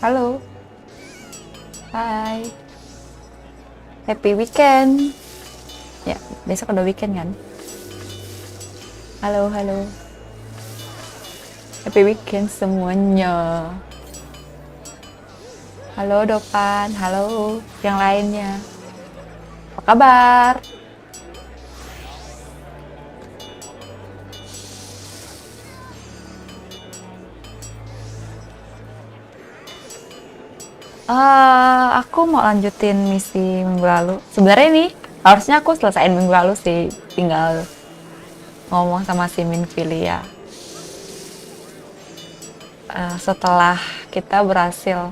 Halo, hai, happy weekend. Ya, besok udah weekend kan? Halo, halo, happy weekend semuanya. Halo Dopan, halo yang lainnya. Apa kabar? Aku mau lanjutin misi minggu lalu. Sebenarnya nih, harusnya aku selesaiin minggu lalu sih. Tinggal ngomong sama si Minfilia. Setelah kita berhasil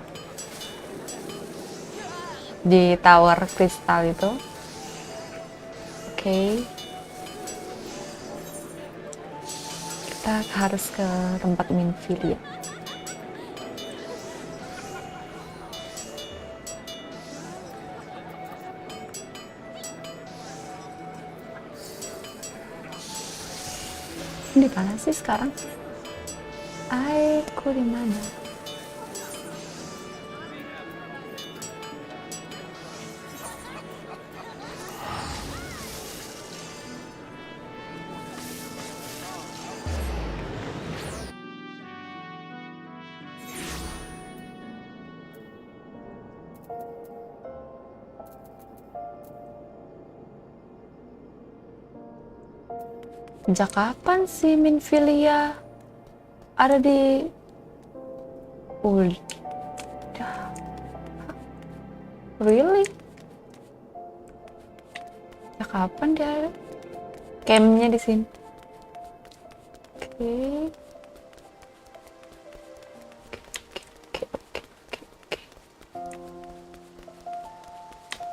di tower kristal itu. Oke, kita harus ke tempat Minfilia. Di mana sih sekarang? Aku di mana? Sejak kapan sih Minfilia ada di udah really? Sejak kapan dia ada? Campnya di sini. Oke.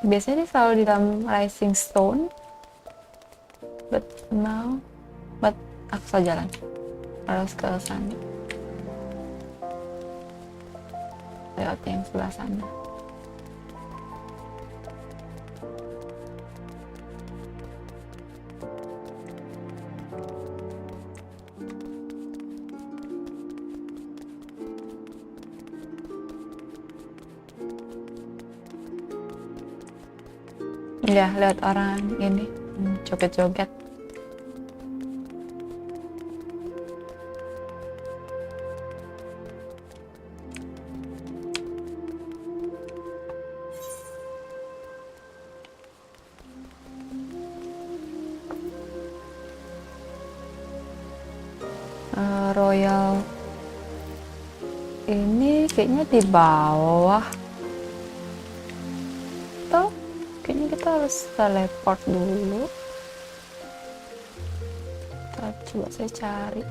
Biasanya dia selalu di dalam Rising Stone. But aku salah jalan. Harus ke sana. Lewat yang sebelah sana. Ya, lihat orang ini joget-joget. Royal ini kayaknya di bawah. Atau kayaknya kita harus teleport dulu. Coba saya cari.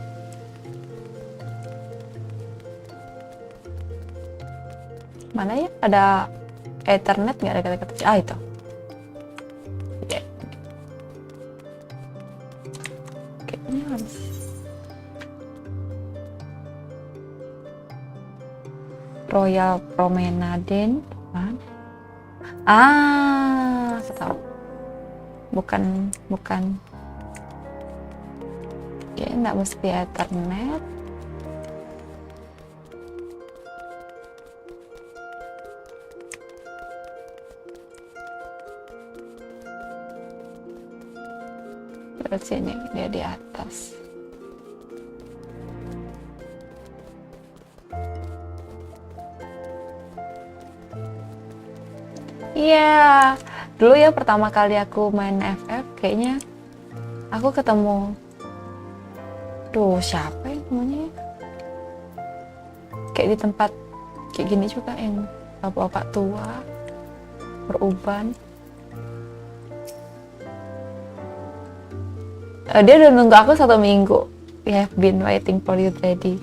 Mana ya? Ada Ethernet nggak dekat-dekat? Itu. Yeah. Kayaknya harus. Royal Promenade. Aku tahu. Bukan. Ya, nggak mesti Ethernet. Terus sini dia di atas. Iya, dulu ya pertama kali aku main FF kayaknya aku ketemu siapa ya namanya ya? Kayak di tempat kayak gini juga yang bapak-bapak tua beruban. Dia udah nunggu aku 1 minggu. We have been waiting for you ready.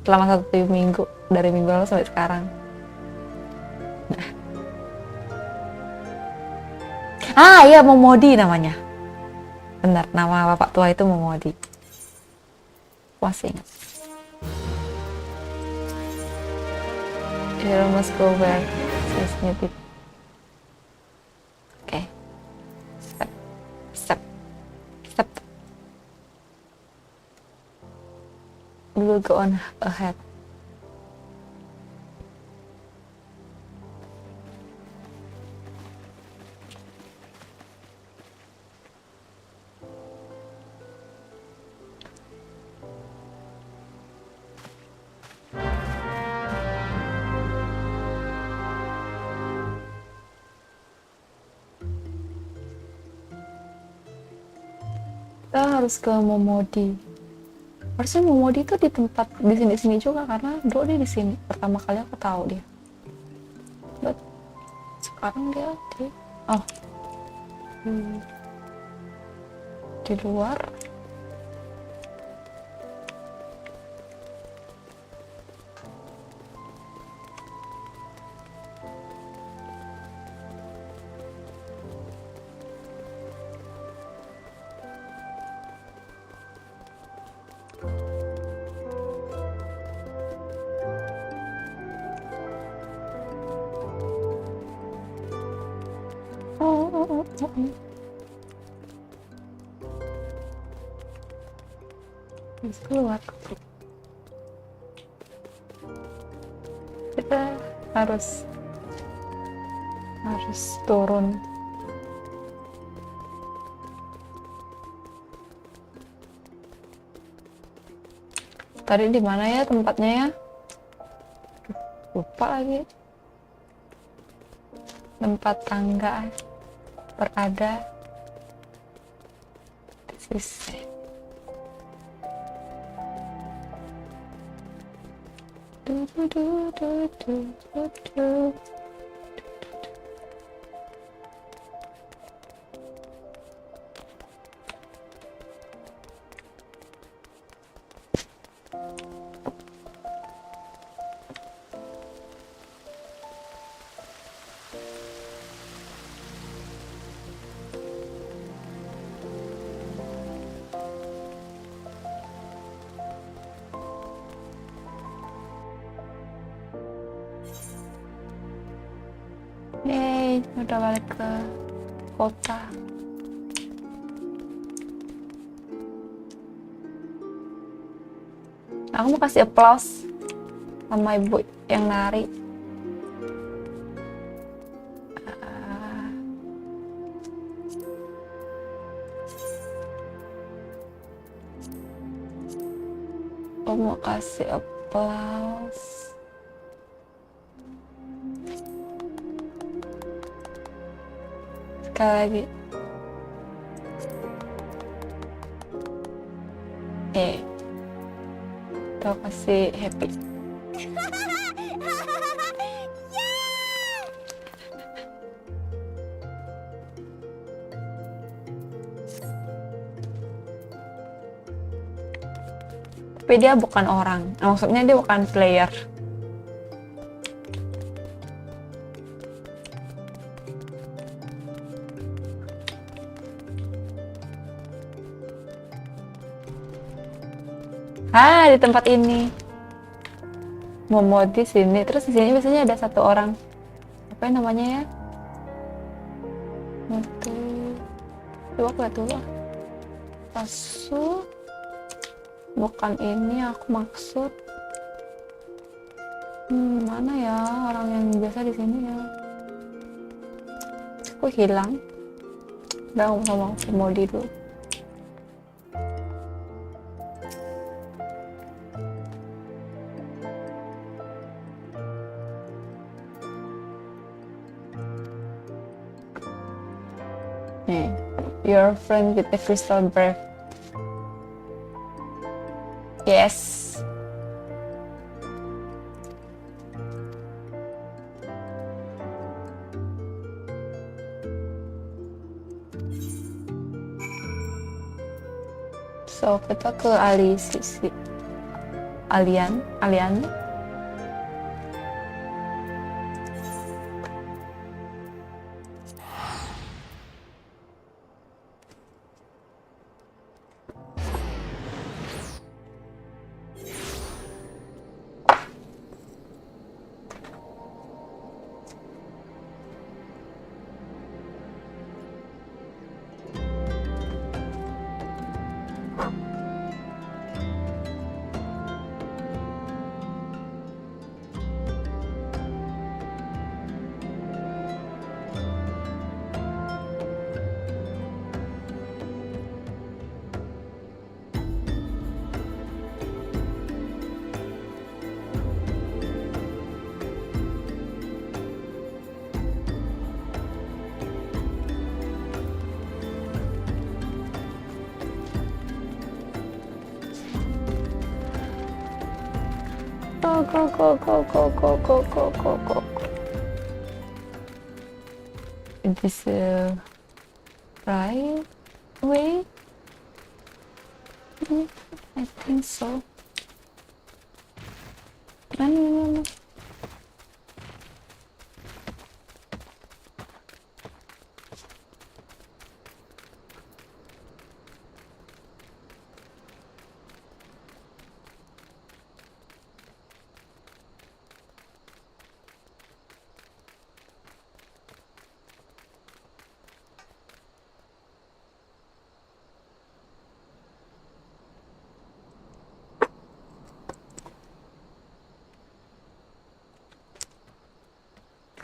Selama 1 minggu, dari minggu lalu sampai sekarang. Iya, Momodi namanya. Benar, nama bapak tua itu Momodi. Masih ingat. You must go where is needed. Oke. Step. We will go on ahead. Kita harus ke Momodi. Harusnya Momodi itu di tempat di sini juga karena dulu dia di sini. Pertama kali aku tahu dia. But sekarang dia di luar. Terus keluar. Kita harus turun. Tadi di mana ya tempatnya ya? Lupa lagi. Tempat tangga berada. This is Yeay, udah balik ke kota. Aku mau kasih applause sama ibu yang nari. Aku mau kasih applause. Sekali lagi. Kita kasih happy. Tapi dia bukan orang. Maksudnya dia bukan player. Di tempat ini. Momodi sini. Terus di sini biasanya ada satu orang. Apa yang namanya ya? Coba aku lihat dulu. Pasu. Bukan ini aku maksud. Mana ya orang yang biasa di sini ya? Aku hilang. Udah ngomong sama Momodi dulu. Your friend with the crystal breath. Yes. So kita ke Alien. go, go, go, go, go, go, go, go, go. Is this right way? I think so. No.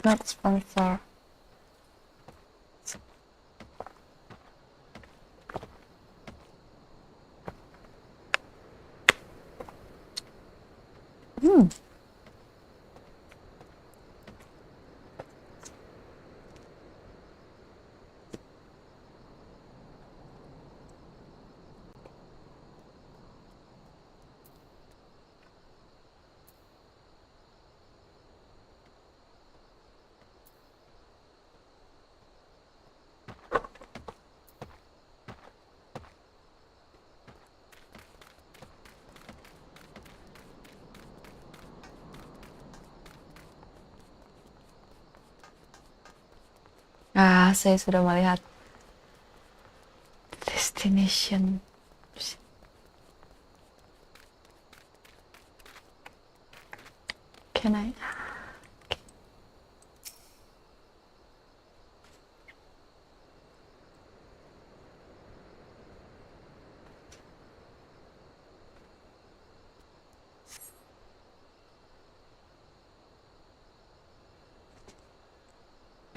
Not sponsor. Saya sudah melihat destination. Can I?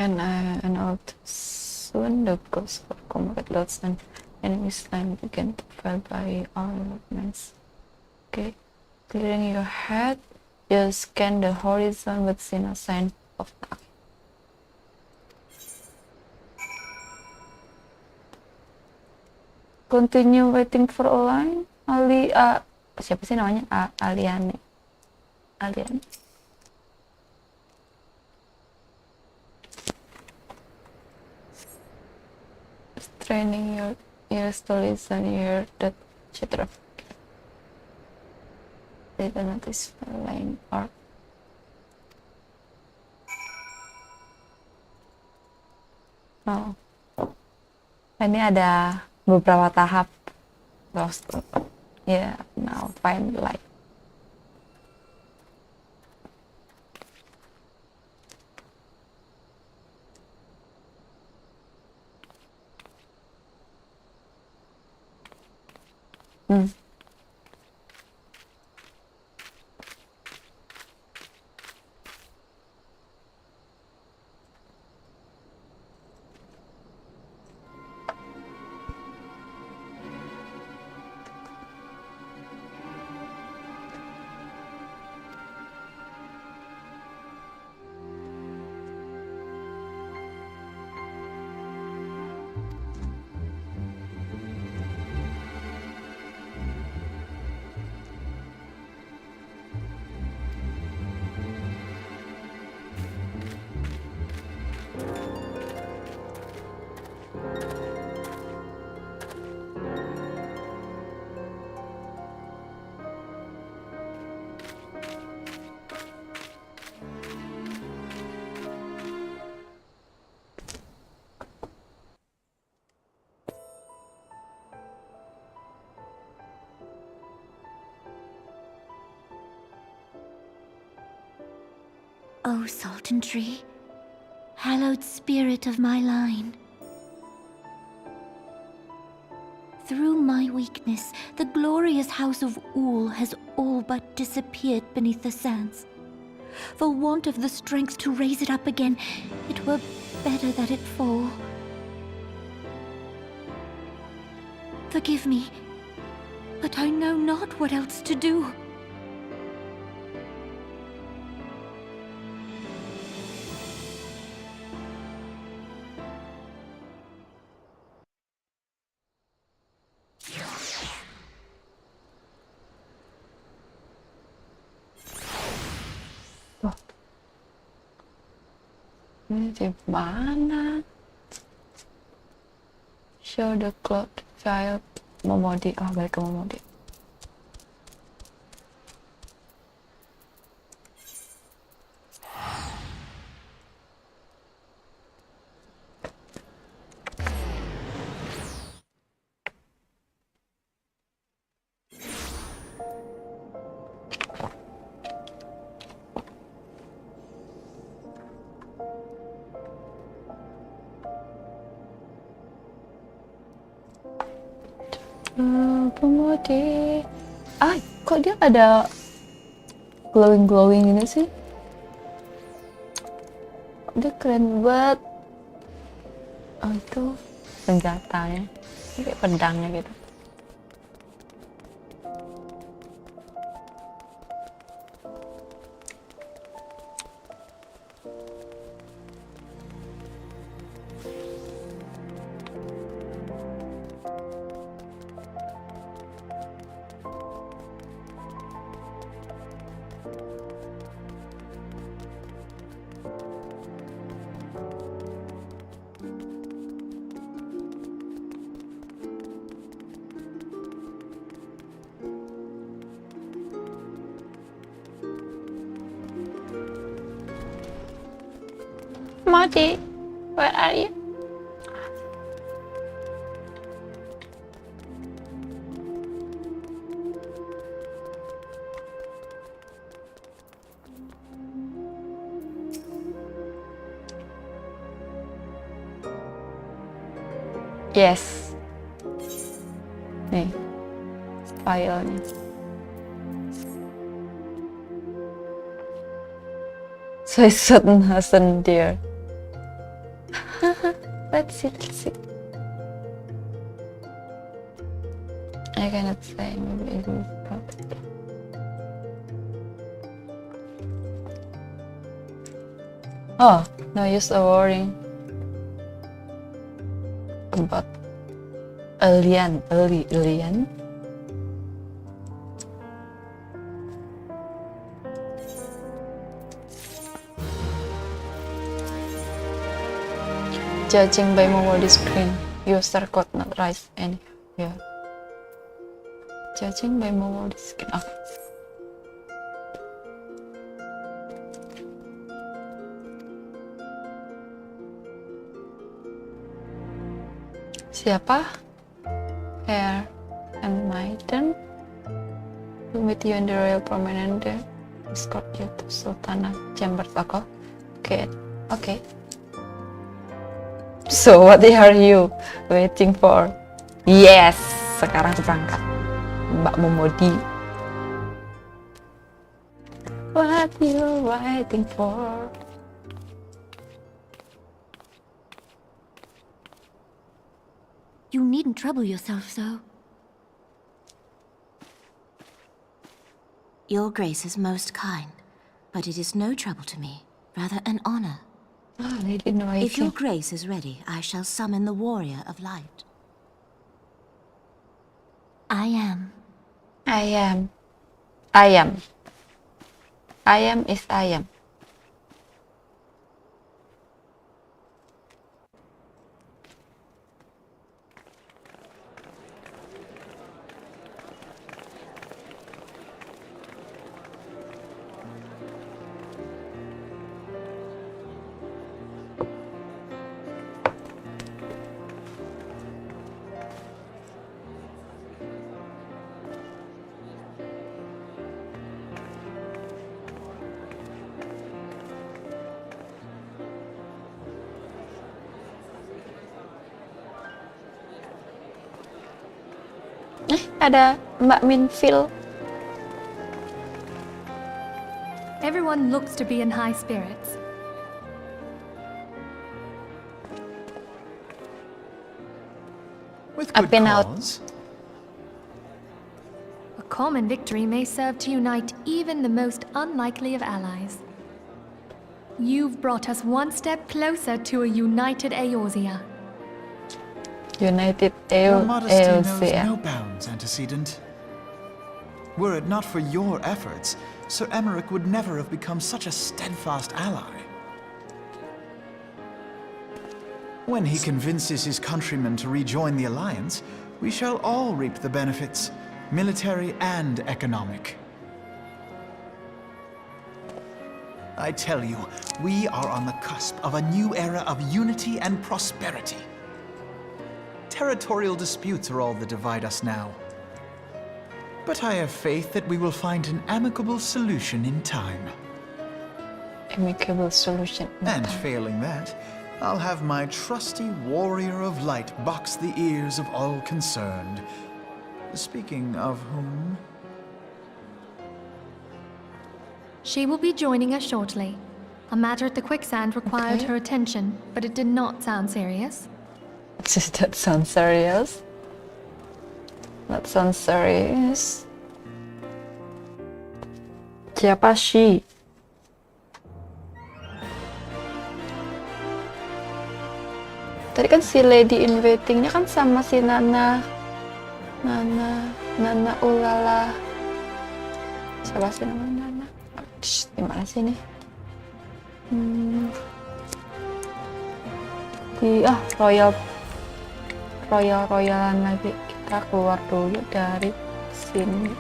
And out soon the ghost of combat loads and enemies line begin to fall by all movements. Okay, clearing your head, you scan the horizon but see no sign of attack. Continue waiting for a line. Siapa sih namanya? Aliane. Training your ears to listen, hear that chatter. They do not explain or no. Ini ada beberapa tahap. Lost. Yeah, now find light. O Sultan Tree, hallowed spirit of my line. Through my weakness, the glorious house of Ul has all but disappeared beneath the sands. For want of the strength to raise it up again, it were better that it fall. Forgive me, but I know not what else to do. Ini di mana? Show the cloud file Momodi. Oh, balik ke Momodi. Momodi. Ah, kok dia ada glowing ini sih? Dia keren banget. Oh, itu senjatanya. Ini kayak pedangnya gitu. Modi, where are you? Yes. Nih, filenya. So it's certain Hassan dear. Let's see. I cannot say, maybe it is probably. Oh, no use of worrying about alien. Judging by Momodi screen, user could not rise any. Yeah. Judging by Momodi screen. Oh. Siapa? Hair and Maiden. To meet you in the royal promenade. Escort you to Sultana Chambers. Okay. So what are you waiting for? Yes, sekarang berangkat, Mbak Momodi. What you waiting for? You needn't trouble yourself so. Your Grace is most kind, but it is no trouble to me, rather an honor. Ah, Lady in If your Waiting. Grace is ready, I shall summon the Warrior of Light. I am. I am is I am. Ada Mbak Minfil. Everyone looks to be in high spirits. With I've good been out. cause. A common victory may serve to unite even the most unlikely of allies. You've brought us one step closer to a united Eorzea. United Your modesty knows Eorzea. no bounds, antecedent. Were it not for your efforts, Sir Emmerich would never have become such a steadfast ally. When he convinces his countrymen to rejoin the Alliance, we shall all reap the benefits, military and economic. I tell you, we are on the cusp of a new era of unity and prosperity. Territorial disputes are all that divide us now. But I have faith that we will find an amicable solution in time. Amicable solution. And failing that, I'll have my trusty warrior of light box the ears of all concerned. Speaking of whom... She will be joining us shortly. A matter at the quicksand required Okay. her attention, but it did not sound serious. Does that sound serious? That sounds serious. Siapa sih? Tadi kan si lady in waitingnya kan sama si Nana Ulala. Siapa sih namanya Nana? Di mana sih ini? Royalan lagi. Kita keluar dulu dari sini.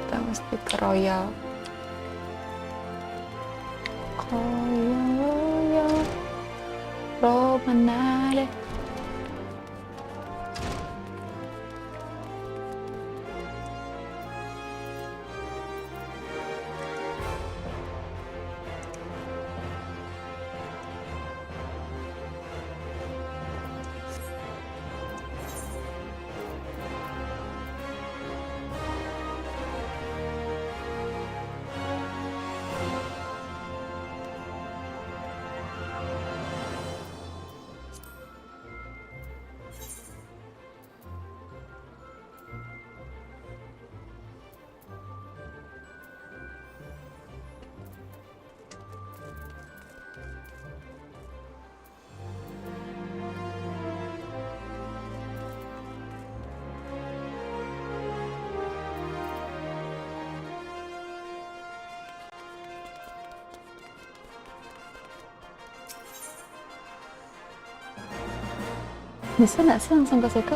Kita mesti ke Royal. Promenade. Bisa nggak sih langsung ke situ?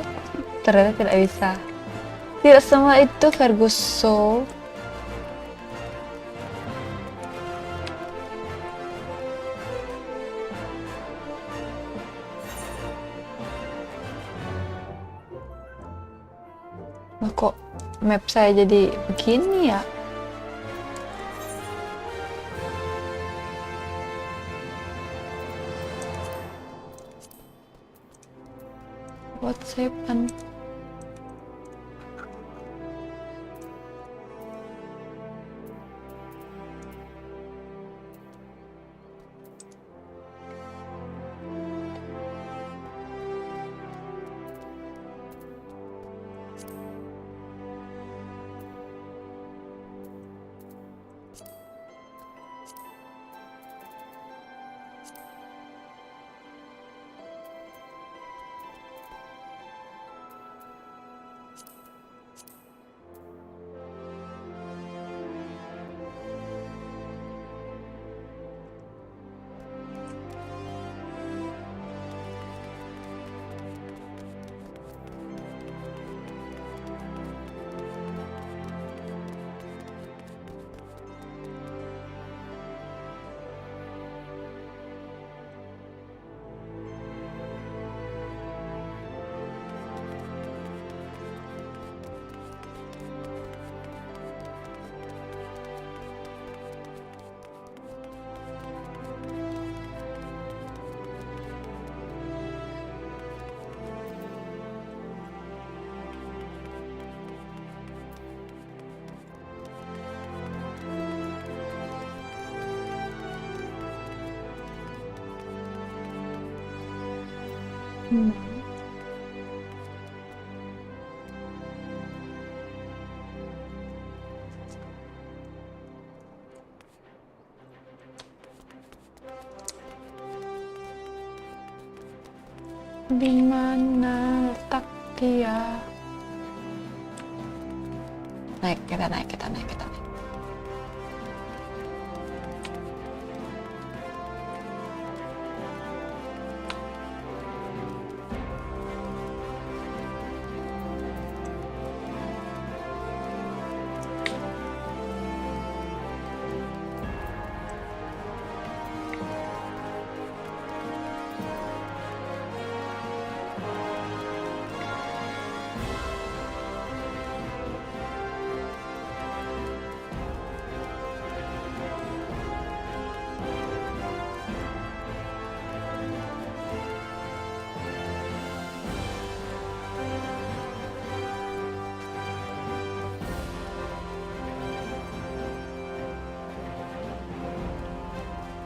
Ternyata tidak bisa. Tidak semua itu Ferguson. Loh, kok map saya jadi begini ya? What's happened? Di mana letak dia? Naik, kita naik.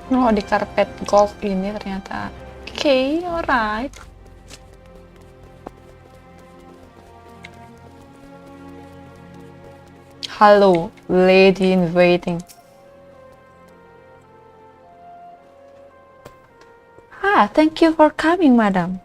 Oh, di karpet golf ini ternyata. Oke, alright. Halo, lady in waiting. Ah, thank you for coming, madam.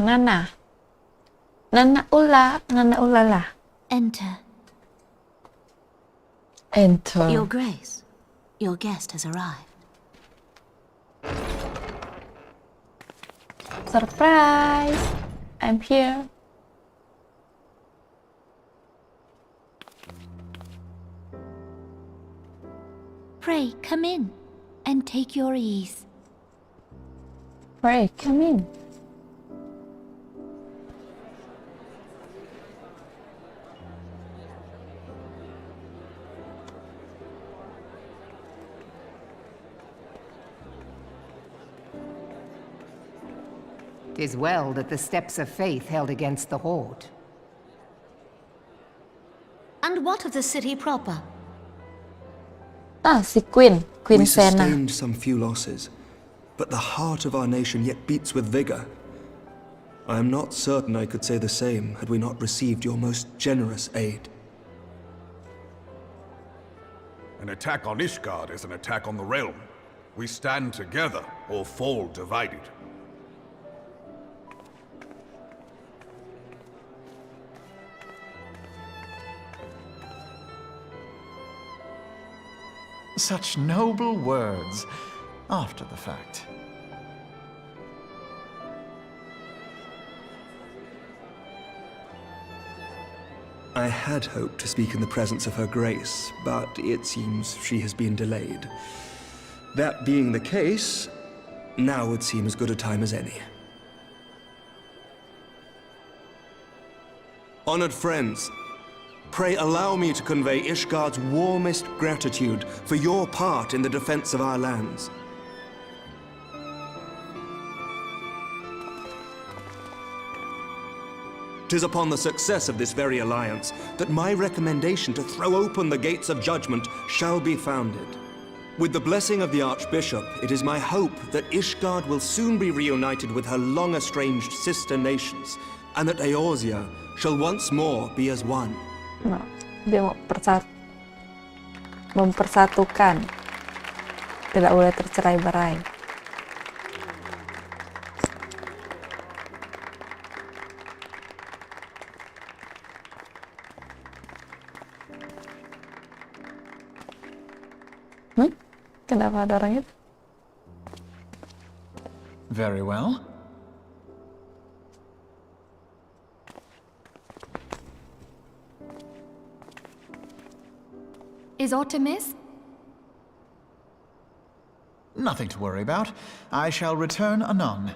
Nana. Nana ulala. Enter. Enter. Your Grace, your guest has arrived. Surprise! I'm here. Pray, come in and take your ease. Pray, come in. "'Tis well that the steps of faith held against the Horde." And what of the city proper? Ah, si Queen We Senna. sustained some few losses, but the heart of our nation yet beats with vigor. I am not certain I could say the same had we not received your most generous aid. An attack on Ishgard is an attack on the realm. We stand together or fall divided. Such noble words after the fact. I had hoped to speak in the presence of Her Grace, but it seems she has been delayed. That being the case, now would seem as good a time as any. Honored friends, pray allow me to convey Ishgard's warmest gratitude for your part in the defense of our lands. Tis upon the success of this very alliance that my recommendation to throw open the gates of judgment shall be founded. With the blessing of the Archbishop, it is my hope that Ishgard will soon be reunited with her long-estranged sister nations, and that Eorzea shall once more be as one. No, dia mau mempersatukan, tidak boleh tercerai-berai. Kenapa ada orang itu? Very well. Is Artemis? Nothing to worry about. I shall return anon.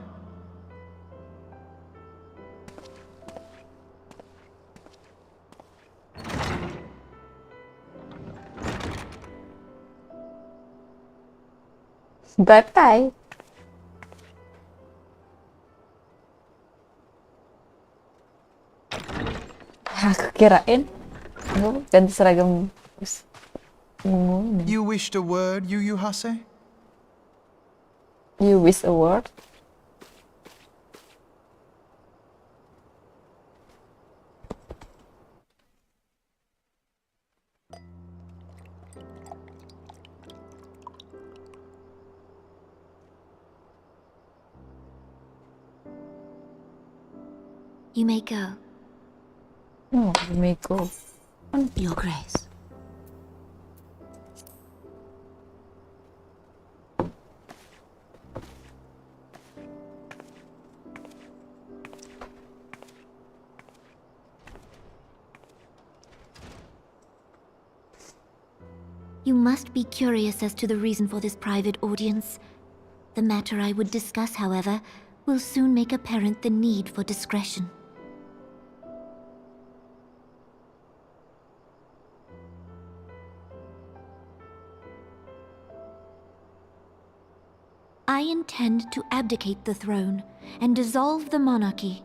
Bye-bye. Aku kirain aku ganti seragam ungu. You wished a word, Yu Hase? You wish a word? You may go. Oh, you may go. Your Grace. You must be curious as to the reason for this private audience. The matter I would discuss, however, will soon make apparent the need for discretion. I intend to abdicate the throne and dissolve the monarchy.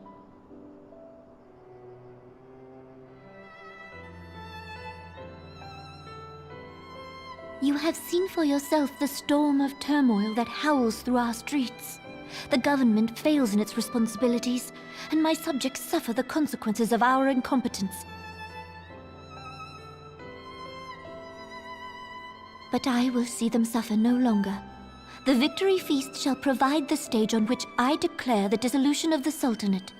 You have seen for yourself the storm of turmoil that howls through our streets. The government fails in its responsibilities, and my subjects suffer the consequences of our incompetence. But I will see them suffer no longer. The victory feast shall provide the stage on which I declare the dissolution of the Sultanate.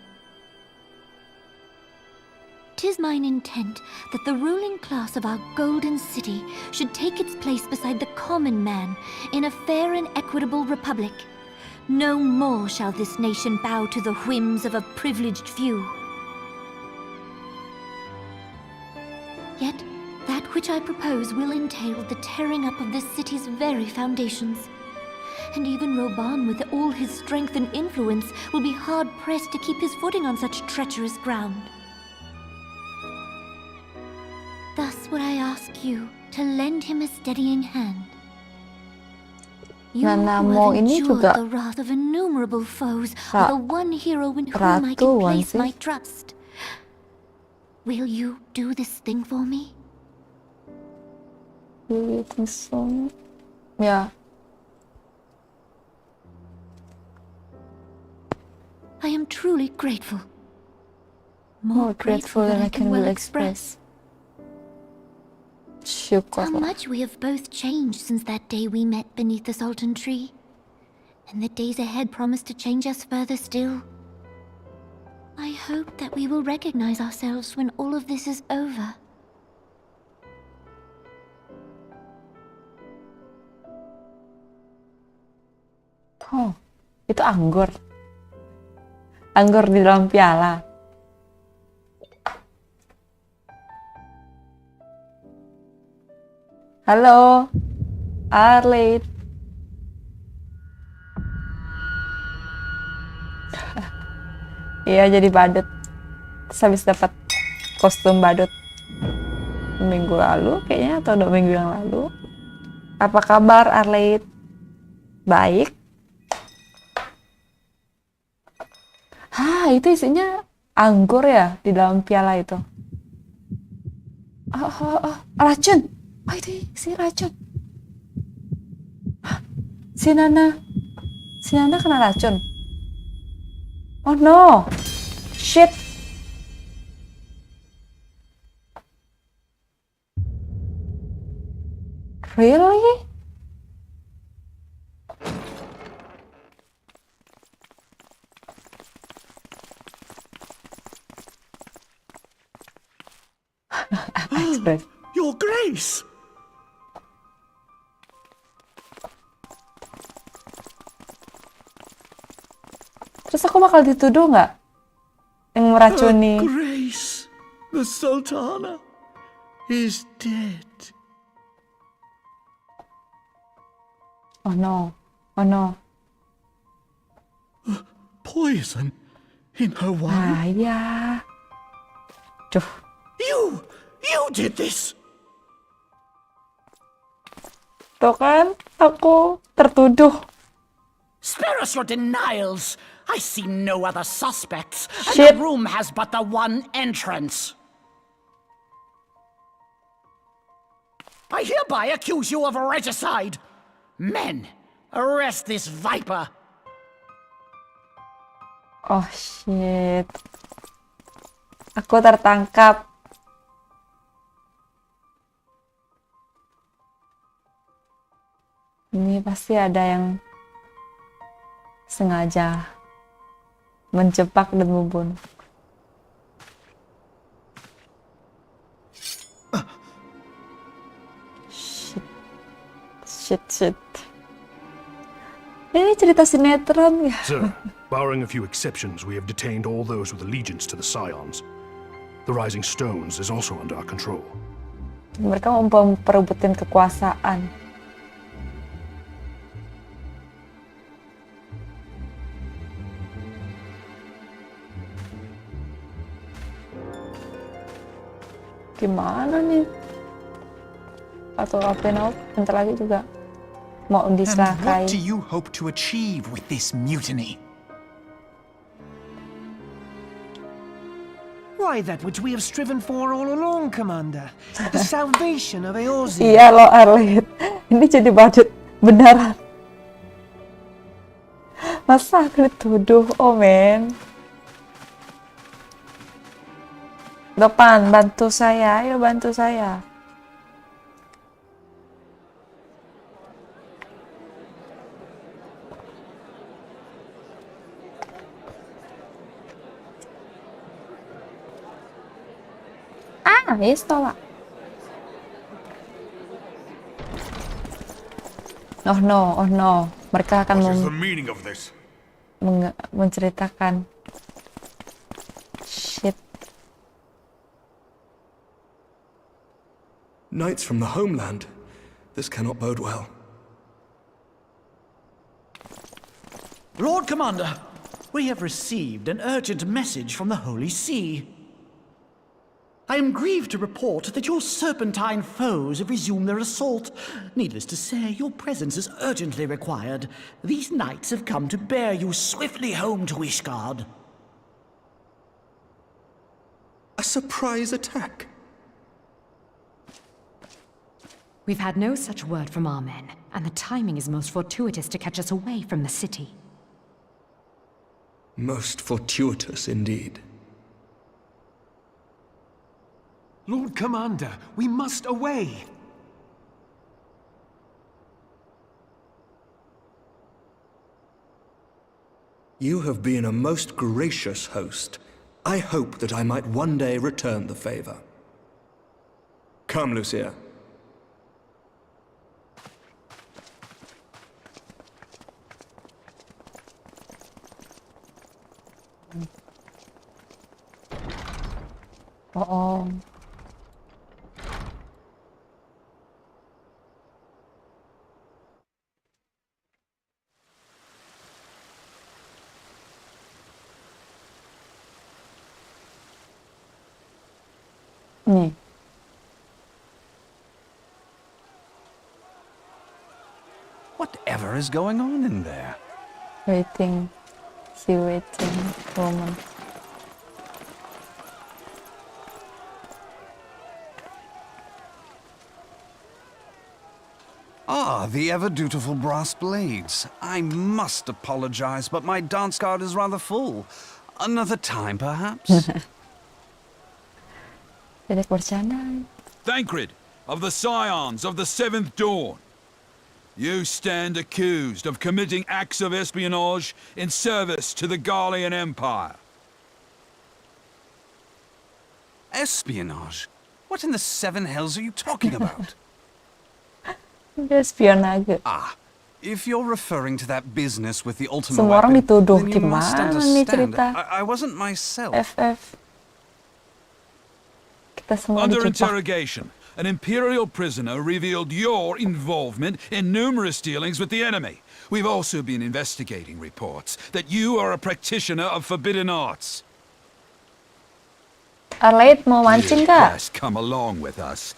'Tis mine intent that the ruling class of our golden city should take its place beside the common man in a fair and equitable republic. No more shall this nation bow to the whims of a privileged few. Yet, that which I propose will entail the tearing up of this city's very foundations. And even Roban, with all his strength and influence, will be hard-pressed to keep his footing on such treacherous ground. Thus would I ask you to lend him a steadying hand. You who Nanamo have ini endured juga the wrath of innumerable foes are the one hero in whom I ratu can place sih. my trust. Will you do this thing for me? Ya, I am truly grateful. more grateful than I can well express. How Syukurlah. much we have both changed since that day we met beneath the Sultan tree. And the days ahead promise to change us further still. I hope that we will recognize ourselves when all of this is over. Oh, itu anggur. Anggur di dalam piala. Halo, Arlade. Iya, jadi badut. Terus habis dapat kostum badut minggu lalu kayaknya, atau 2 minggu yang lalu. Apa kabar, Arlade? Baik. Itu isinya anggur ya di dalam piala itu. Racun. Itu isi racun. Si Nana kena racun. Oh no. Shit. Really? Express. Your Grace! Terus aku bakal dituduh nggak yang meracuni? Grace, the Sultana is dead. Oh no. Oh no. Poison in her wine? Ya. Duh. You did this! Tuh kan, aku tertuduh. Spare us your denials! I see no other suspects, and Shit. the room has but the one entrance. I hereby accuse you of regicide. Men, arrest this viper. Oh shit. Aku tertangkap. Ini pasti ada yang sengaja menjebak dan membunuh. Shit. Ini cerita sinetron ya. Sir, barring a few exceptions, we have detained all those with allegiance to the Scions. The Rising Stones is also under our control. Mereka mau memperebutkan kekuasaan. Gimana nih? Atau apa bentar lagi juga mau And diselakai. what do you hope to achieve with this mutiny? Why, that which we have striven for all along, Commander. The salvation of Eorzea. Iya lo Arlit. Ini jadi budget beneran. Masa aku dituduh, oh men. Depan, bantu saya, ayo bantu saya. Yes, tolak. Oh no. Mereka akan What is the meaning of this? menceritakan. Shit. Knights from the homeland. This cannot bode well. Lord Commander, we have received an urgent message from the Holy See. I am grieved to report that your serpentine foes have resumed their assault. Needless to say, your presence is urgently required. These knights have come to bear you swiftly home to Ishgard. A surprise attack? We've had no such word from our men, and the timing is most fortuitous to catch us away from the city. Most fortuitous indeed. Lord Commander, we must away. You have been a most gracious host. I hope that I might one day return the favor. Come, Lucia. Oh. Nih. Whatever is going on in there? Waiting woman. Ah, the ever-dutiful brass blades. I must apologize, but my dance card is rather full. Another time, perhaps? Thancred, of the Scions of the Seventh Dawn. You stand accused of committing acts of espionage in service to the Garlean Empire. Espionage? What in the seven hells are you talking about? Espionage. Ah, if you're referring to that business with the ultimate Semua orang weapon, dituduh. then you must Gimana nih understand. cerita? I wasn't myself. FF. Kita semua Under dijebak. interrogation, an Imperial prisoner revealed your involvement in numerous dealings with the enemy. We've also been investigating reports that you are a practitioner of forbidden arts. Arleit mau mancing kah? Yes, come along with us.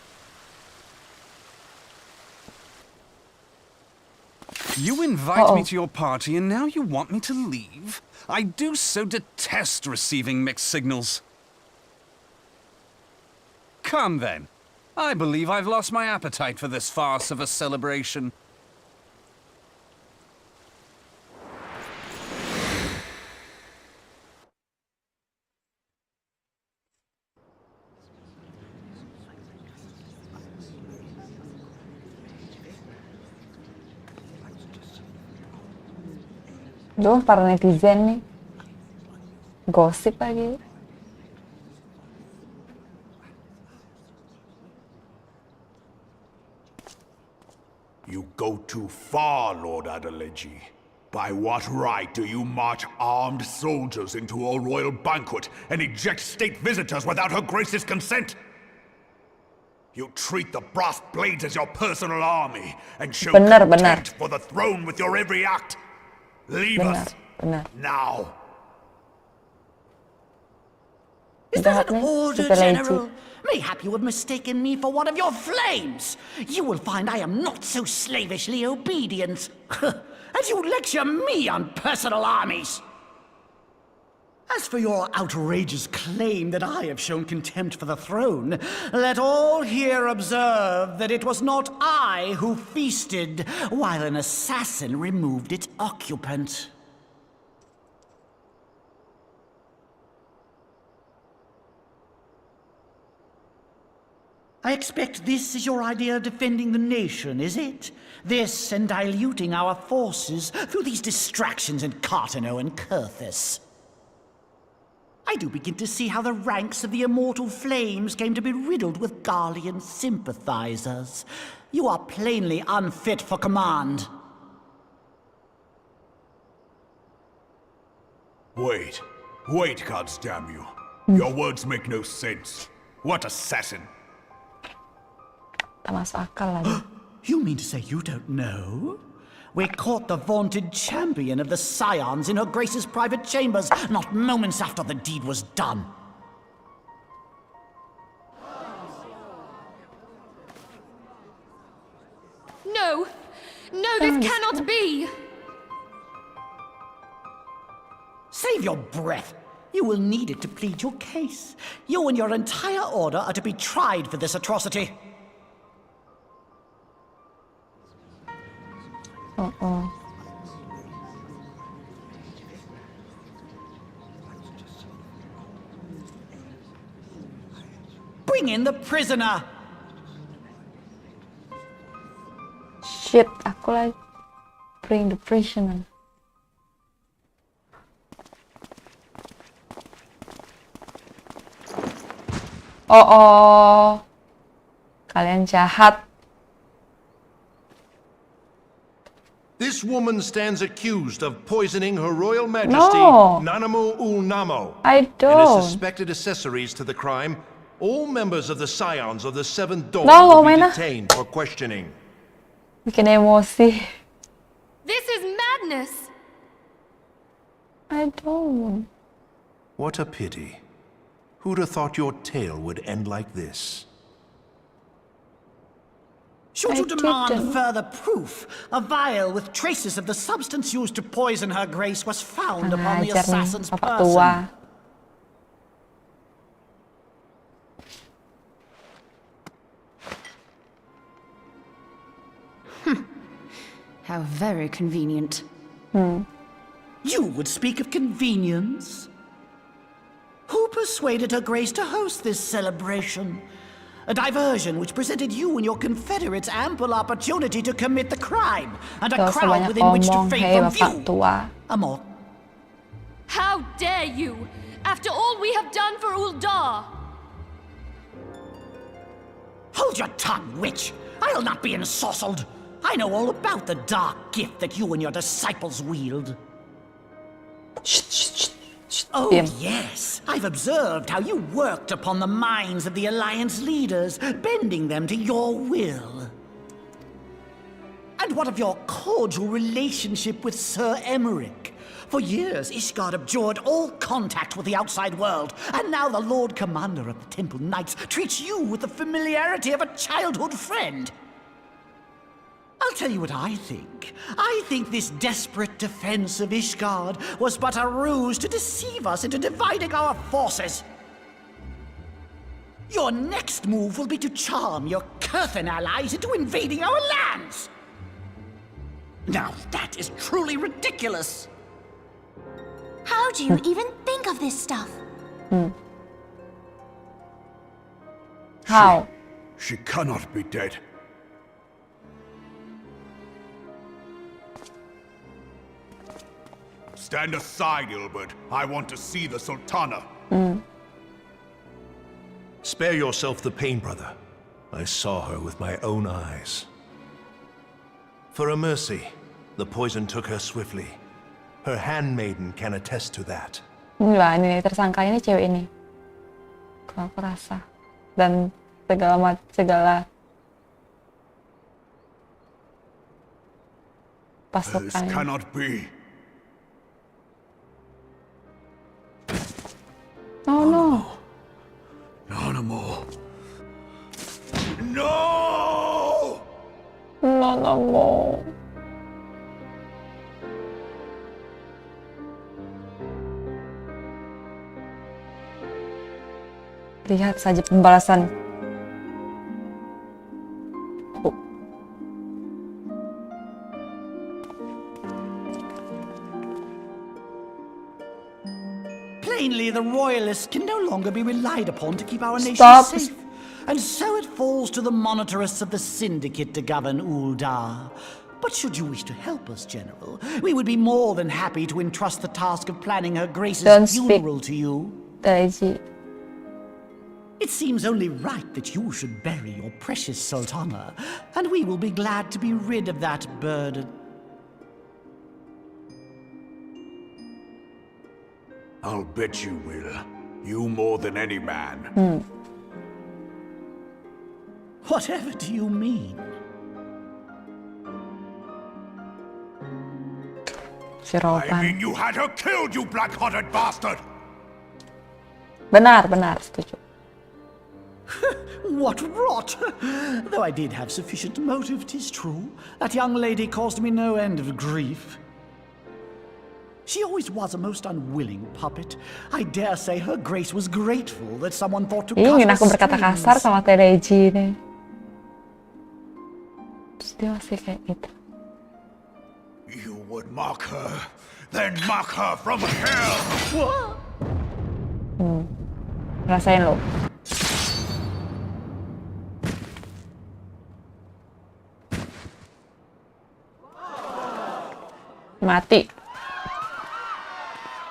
You invite me to your party and now you want me to leave? I do so detest receiving mixed signals. Come then. I believe I've lost my appetite for this farce of a celebration. Duh, para netizen nih. Gosip lagi. You go too far, Lord Adeleji. By what right do you march armed soldiers into a royal banquet and eject state visitors without her grace's consent? You treat the brass blades as your personal army and show contempt for the throne with your every act. Leave us now. Is that an order, General? Mayhap you have mistaken me for one of your flames. You will find I am not so slavishly obedient. As you lecture me on personal armies. As for your outrageous claim that I have shown contempt for the throne, let all here observe that it was not I who feasted while an assassin removed its occupant. I expect this is your idea of defending the nation, is it? This and diluting our forces through these distractions in Cartano and Kurthus. I do begin to see how the ranks of the Immortal Flames came to be riddled with Garlean sympathizers. You are plainly unfit for command. Wait, goddamn you. Your words make no sense. What assassin? Tak masuk akal lagi. You mean to say you don't know? We caught the vaunted champion of the Scions in her Grace's private chambers, not moments after the deed was done. No! No, this cannot be! Save your breath. You will need it to plead your case. You and your entire order are to be tried for this atrocity. Bring in the prisoner! Shit, aku lagi. Bring the prisoner. Oh, kalian jahat. This woman stands accused of poisoning Her Royal Majesty No. Nanamu Ulnamo. I And don't. as suspected accessories to the crime, all members of the Scions of the Seventh Dawn No, will be main ah. detained for questioning. Bikin emosi. This is madness! I don't. What a pity. Who'd have thought your tale would end like this? Should you I demand didn't. further proof, a vial with traces of the substance used to poison her grace was found upon the Ajar nih, assassin's bapak person. tua. How very convenient. You would speak of convenience? Who persuaded her grace to host this celebration? A diversion which presented you and your confederates ample opportunity to commit the crime, and a Gak usah crowd banyak within which to ngomong, fade hei from bapak view. tua. A more How dare you! After all we have done for Uldar! Hold your tongue, witch! I'll not be ensorcelled! I know all about the dark gift that you and your disciples wield. Oh, Diam. yes. I've observed how you worked upon the minds of the Alliance leaders, bending them to your will. And what of your cordial relationship with Sir Emmerich? For years, Ishgard abjured all contact with the outside world, and now the Lord Commander of the Temple Knights treats you with the familiarity of a childhood friend. I'll tell you what I think. I think this desperate defense of Ishgard was but a ruse to deceive us into dividing our forces. Your next move will be to charm your Kurthan allies into invading our lands. Now that is truly ridiculous. How do you even think of this stuff? How? She cannot be dead. Stand aside, Ilbert. I want to see the Sultana. Spare yourself the pain, brother. I saw her with my own eyes. For a mercy, the poison took her swiftly. Her handmaiden can attest to that. Ini lah, ini tersangka ini cewek ini. Kalau aku rasa. Dan segala This pasukan. cannot be. Oh no. Nanamu. anakmu. Lihat saja pembalasan. Plainly, the Royalists can no longer be relied upon to keep our nation safe. And so it falls to the monitorists of the Syndicate to govern Uldar. But should you wish to help us, General, we would be more than happy to entrust the task of planning Her Grace's funeral to you. Daisy. It seems only right that you should bury your precious Sultana, and we will be glad to be rid of that burden. I'll bet you will. You more than any man. Whatever do you mean? I mean you had her killed, you black-hearted bastard! Benar, setuju. What rot! Though I did have sufficient motive, 'tis true. That young lady caused me no end of grief. She always was a most unwilling puppet. I dare say Her Grace was grateful that someone thought to cut Ingin her aku berkata kasar sama Tereji nih. Terus dia masih kayak gitu. You would mock her, then mock her from hell! What? Rasain lo. Mati.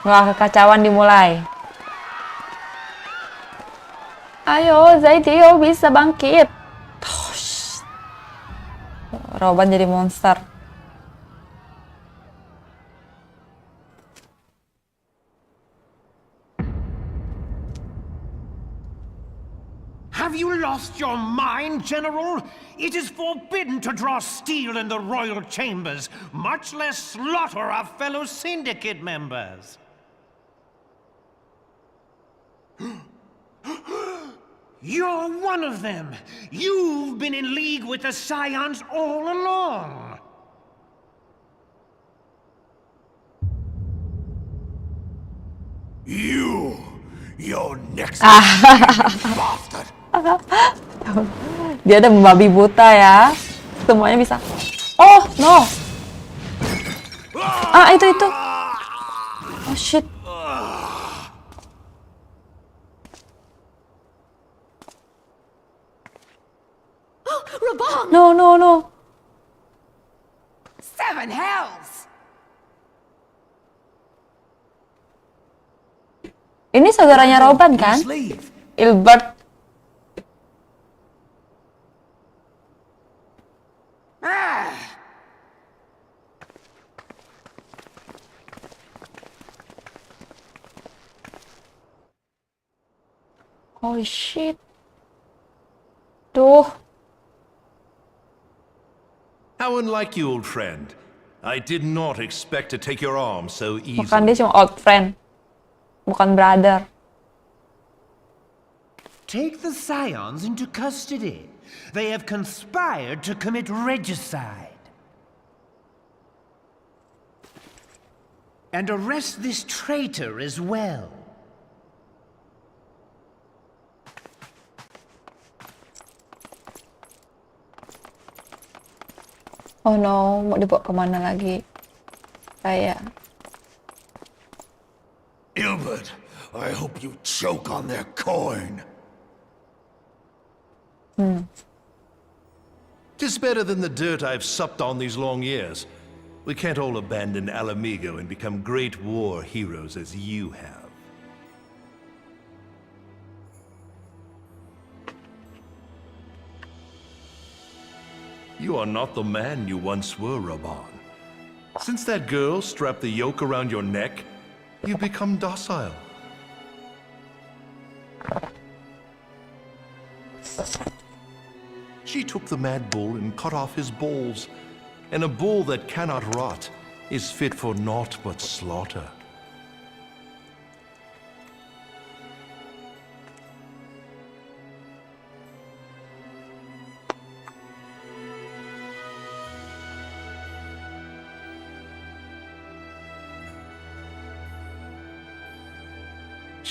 Wah, kekacauan dimulai. Ayo, Zaidio bisa bangkit. Roban jadi monster. Have you lost your mind, General? It is forbidden to draw steel in the royal chambers, much less slaughter our fellow syndicate members. You're one of them. You've been in league with the Scions all along. You're next, bastard. Dia ada membabi buta ya. Semuanya bisa. Oh, no. Itu. Oh, shit. Rabong! No. Seven hells! Ini saudaranya Roban kan? Ilbert. Holy shit. Duh. How unlike you, old friend. I did not expect to take your arm so easily. Bukan, dia cuma old friend. Bukan brother. Take the Scions into custody. They have conspired to commit regicide. And arrest this traitor as well. Oh no, mau dibawa kemana lagi? Kayak... Ilbert, I hope you choke on their coin. Tis better than the dirt I've supped on these long years. We can't all abandon Alamigo and become great war heroes as you have. You are not the man you once were, Raban. Since that girl strapped the yoke around your neck, you've become docile. She took the mad bull and cut off his balls, and a bull that cannot rot is fit for naught but slaughter.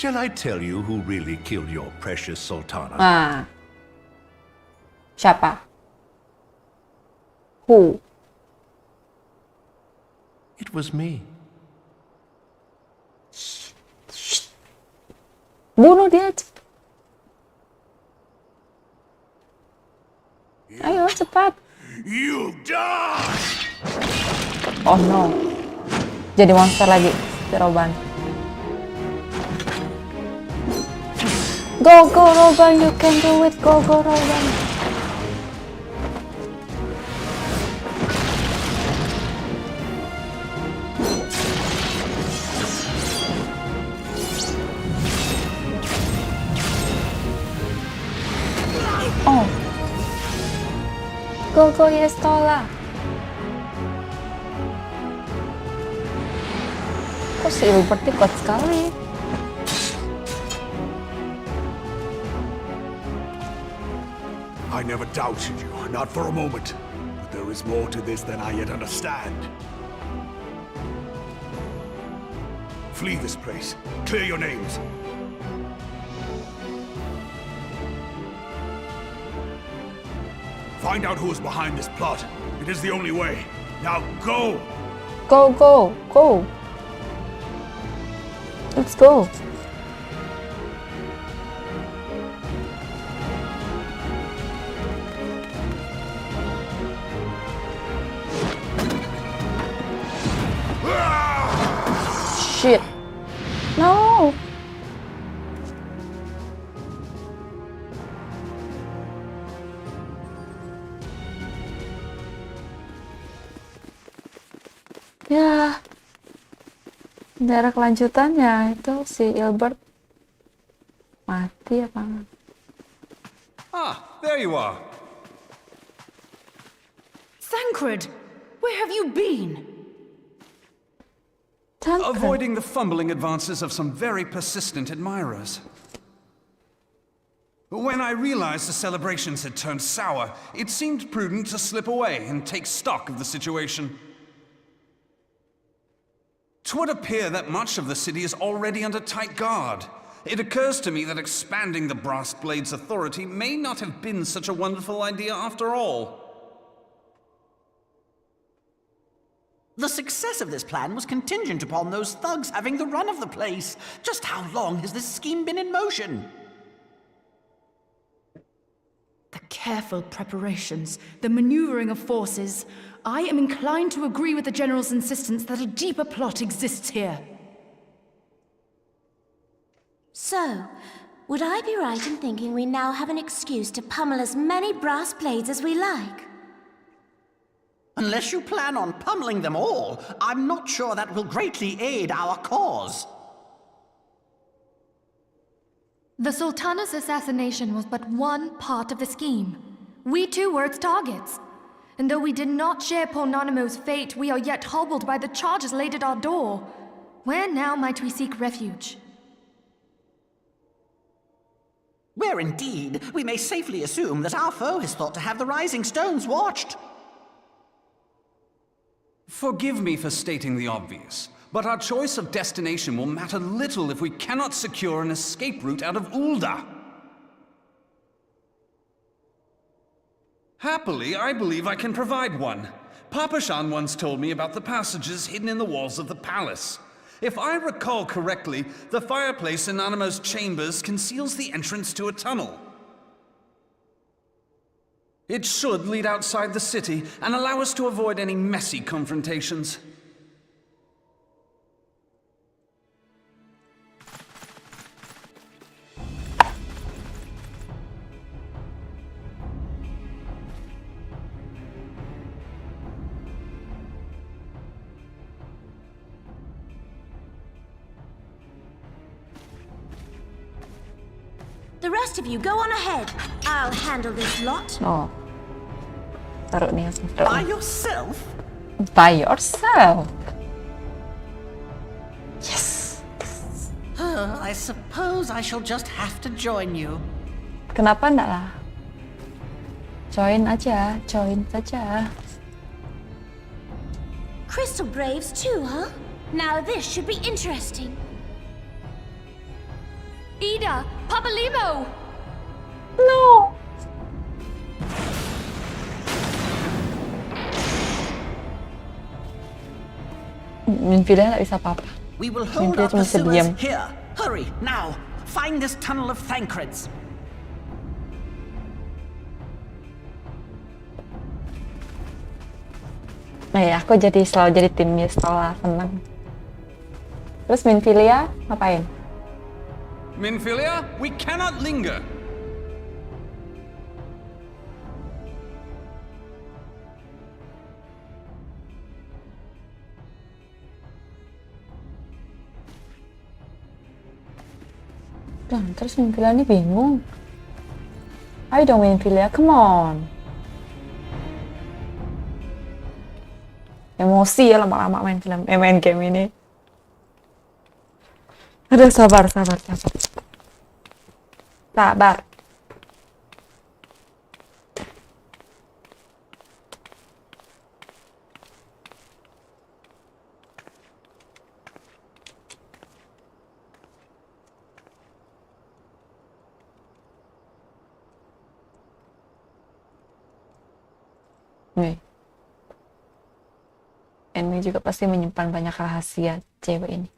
Shall I tell you who really killed your precious Sultana? Nah. Siapa? Who? It was me. Bunuh dia. Ayo cepat. You die! Oh no. Jadi monster lagi. Si Roban. Go Roban, you can do it. Go Roban. Oh. Go Yestola. Kok si Ilbertnya kuat sekali? I never doubted you, not for a moment. But there is more to this than I yet understand. Flee this place. Clear your names. Find out who is behind this plot. It is the only way. Now go! Go! Let's go. Shit. No! Ya, daerah kelanjutannya itu si Ilbert mati apa enggak? Ah, there you are. Thancred, where have you been? Avoiding the fumbling advances of some very persistent admirers. When I realized the celebrations had turned sour, it seemed prudent to slip away and take stock of the situation. 'Twould appear that much of the city is already under tight guard. It occurs to me that expanding the Brass Blade's authority may not have been such a wonderful idea after all. The success of this plan was contingent upon those thugs having the run of the place. Just how long has this scheme been in motion? The careful preparations, the maneuvering of forces. I am inclined to agree with the General's insistence that a deeper plot exists here. So, would I be right in thinking we now have an excuse to pummel as many brass blades as we like? Unless you plan on pummeling them all, I'm not sure that will greatly aid our cause. The Sultana's assassination was but one part of the scheme. We too were its targets. And though we did not share Pononimo's fate, we are yet hobbled by the charges laid at our door. Where now might we seek refuge? Where indeed, we may safely assume that our foe has thought to have the Rising Stones watched. Forgive me for stating the obvious, but our choice of destination will matter little if we cannot secure an escape route out of Ul'dah. Happily, I believe I can provide one. Papashan once told me about the passages hidden in the walls of the palace. If I recall correctly, the fireplace in Animo's chambers conceals the entrance to a tunnel. It should lead outside the city and allow us to avoid any messy confrontations. The rest of you go on ahead. I'll handle this lot. Oh. Taruh nih. By yourself? By yourself. Yes. I suppose I shall just have to join you. Kenapa enggak lah? Join aja, join saja. Crystal Braves too, huh? Now this should be interesting. Ida! Papa Limo! No! Minfilia nggak bisa apa-apa. We will hold Minfilia up cuma the bisa sewers diam. here. Hurry, now. Find this tunnel of Thancreds. Nah ya, aku selalu jadi timnya setelah senang. Terus Minfilia ngapain? Minfilia, we cannot linger. Dan terus Minfilia ini bingung. Ayo dong Minfilia, come on. Emosi ya lama-lama main game ini. Aduh, sabar. Nih. Enemy juga pasti menyimpan banyak rahasia cewek ini.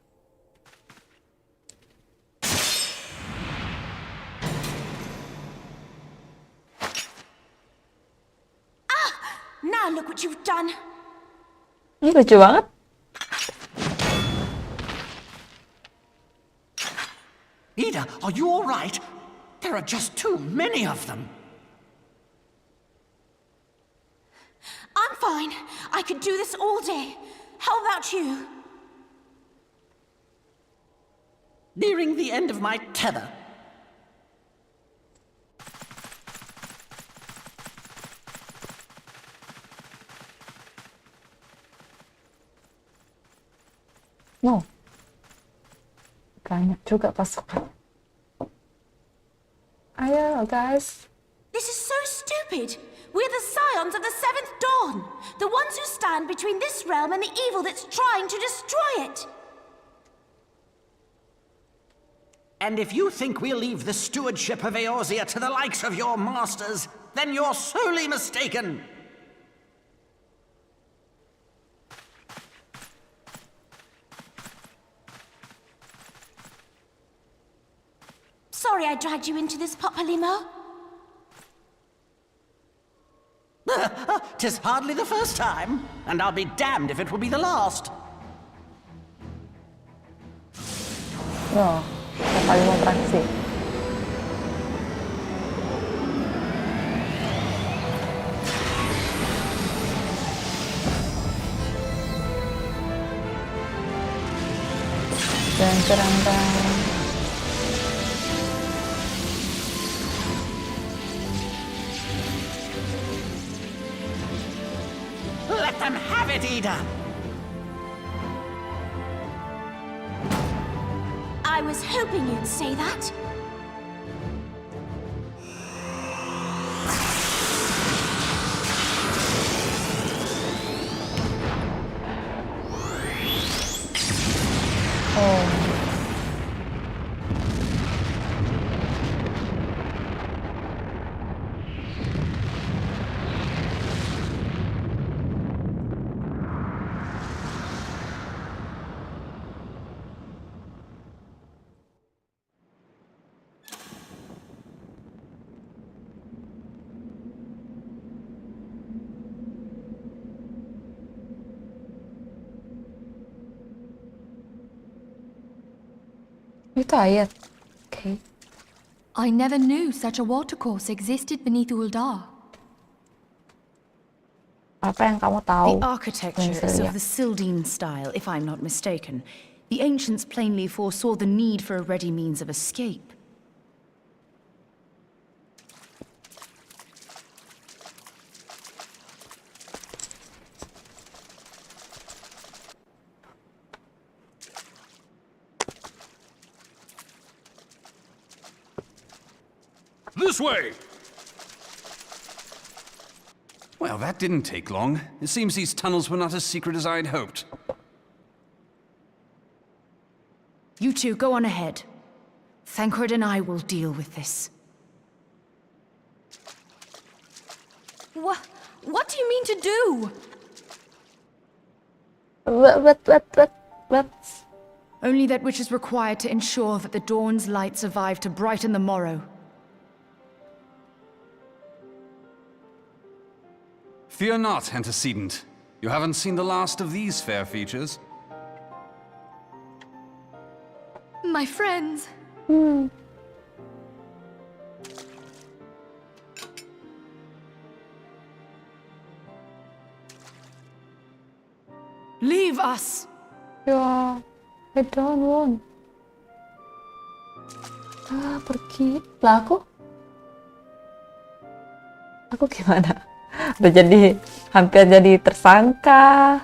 Now look what you've done. Ini lucu banget. Ida, are you all right? There are just too many of them. I'm fine. I could do this all day. How about you? Nearing the end of my tether. No. Banyak juga pasukan. Ayo guys. This is so stupid. We're the scions of the Seventh Dawn. The ones who stand between this realm and the evil that's trying to destroy it. And if you think we'll leave the stewardship of Eorzea to the likes of your masters, then you're sorely mistaken. Sorry I dragged you into this, Papa Limo. 'Tis hardly the first time, and I'll be damned if it will be the last. No, Papa Limo beraksi. Dan cerangkan. Let them have it, Ida! I was hoping you'd say that. You tired? Okay. I never knew such a watercourse existed beneath Uldar. Apa yang kamu tahu? The architecture is of the Sildine style, if I'm not mistaken. The ancients plainly foresaw the need for a ready means of escape. This way! Well, that didn't take long. It seems these tunnels were not as secret as I'd hoped. You two, go on ahead. Thancred and I will deal with this. What do you mean to do? What? Only that which is required to ensure that the dawn's light survive to brighten the morrow. Fear not, antecedent. You haven't seen the last of these fair features. My friends. Leave us! Ya, I don't want. Pergi. Lah aku gimana? Udah jadi hampir jadi tersangka.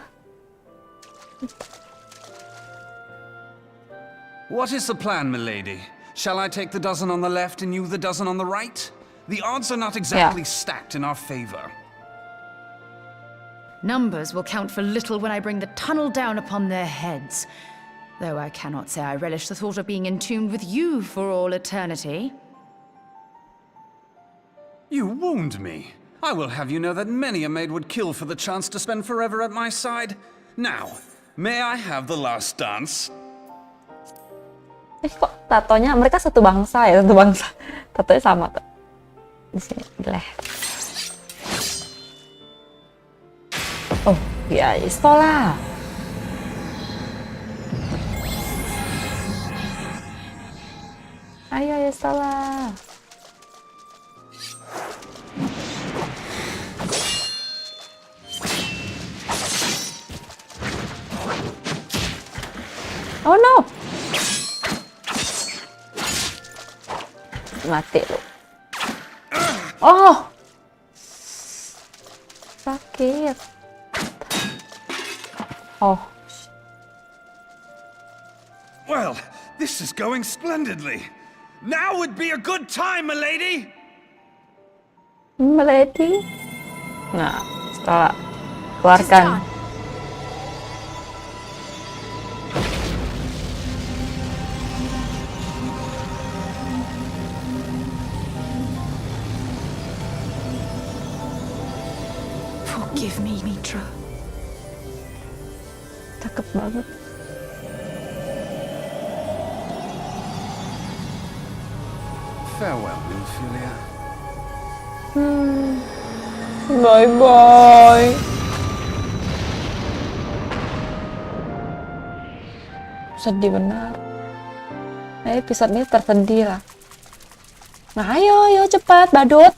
What is the plan, milady? Shall I take the dozen on the left and you the dozen on the right? The odds are not exactly stacked in our favor. Numbers will count for little when I bring the tunnel down upon their heads. Though I cannot say I relish the thought of being entombed with you for all eternity. You wound me. I will have you know that many a maid would kill for the chance to spend forever at my side. Now, may I have the last dance? Kok tatonya mereka satu bangsa ya, satu bangsa. Tatonya sama tuh. Di sini, di leher. Oh, ya, istola. Ayo, istola. Oh no. Mati lu. Oh. Sakit. Oh. Well, this is going splendidly. Now would be a good time, milady. Milady. Nah, setelah keluarkan. Forgive me, Mitra. Cakep banget. Farewell, Nymphelia. Bye-bye. Sedih benar. Nah, episode ini tersedih lah. Nah, ayo cepat, badut.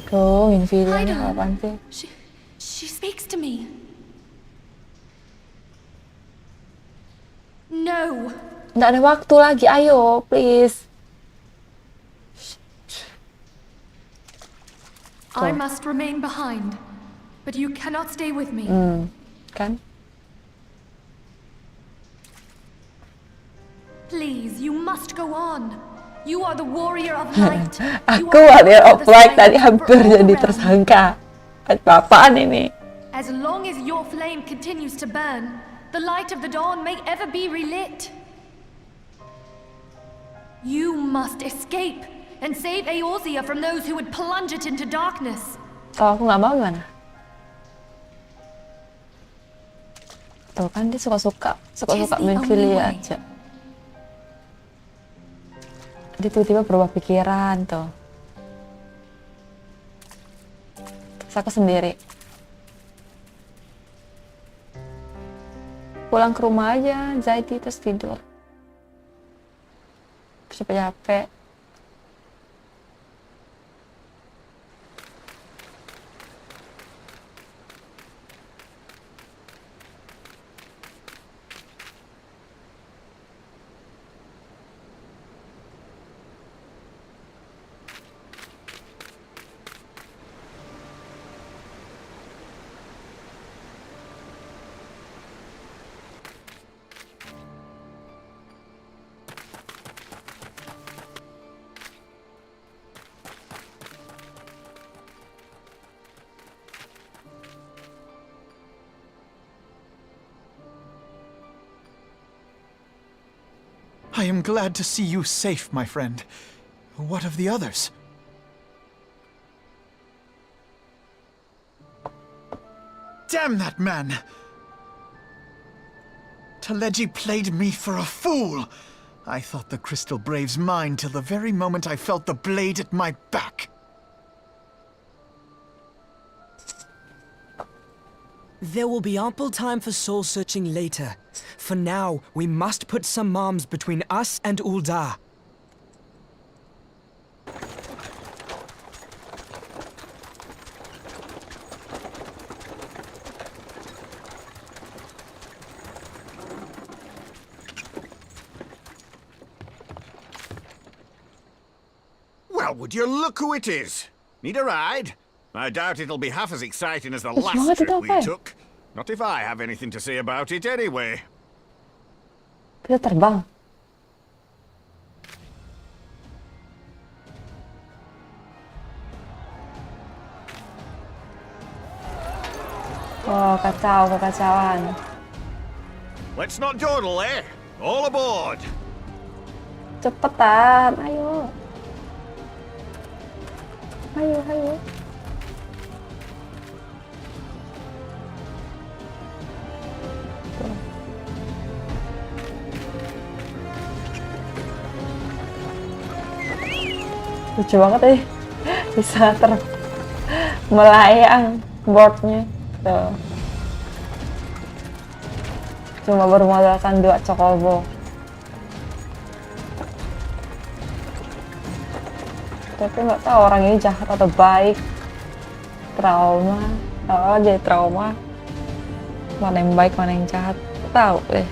Tuh, Nymphelia apaan sih? She speaks to me. No. Nggak ada waktu lagi, ayo, please. I must remain behind, but you cannot stay with me. Kan? Please, you must go on. You are the warrior of light. Aku warrior of light tadi hampir jadi tersangka. Apa-apaan ini? As long as your flame continues to burn, the light of the dawn may ever be relit. You must escape and save Eorzea from those who would plunge it into darkness. Kalau aku nggak mau gimana? Tuh kan dia suka-suka Nymphelia aja. Dia tiba-tiba berubah pikiran tuh. Terus aku sendiri. Pulang ke rumah aja, anxiety terus tidur. Capek-capek. I am glad to see you safe, my friend. What of the others? Damn that man! Taleji played me for a fool! I thought the Crystal Brave's mine till the very moment I felt the blade at my back. There will be ample time for soul-searching later. For now, we must put some arms between us and Ul'dah. Well, would you look who it is? Need a ride? I doubt it'll be half as exciting as the Banget last trip itu we apa? took. Not if I have anything to say about it anyway. Kita terbang. Wah, kacau, kekacauan. Let's not dawdle, eh? All aboard! Cepetan, ayo. Ayo, ayo. Lucu banget ya, bisa melayang boardnya tuh. Cuma bermodalkan 2 chocobo. Tapi nggak tahu orang ini jahat atau baik. Trauma, oh jadi trauma. Mana yang baik, mana yang jahat, nggak tahu deh.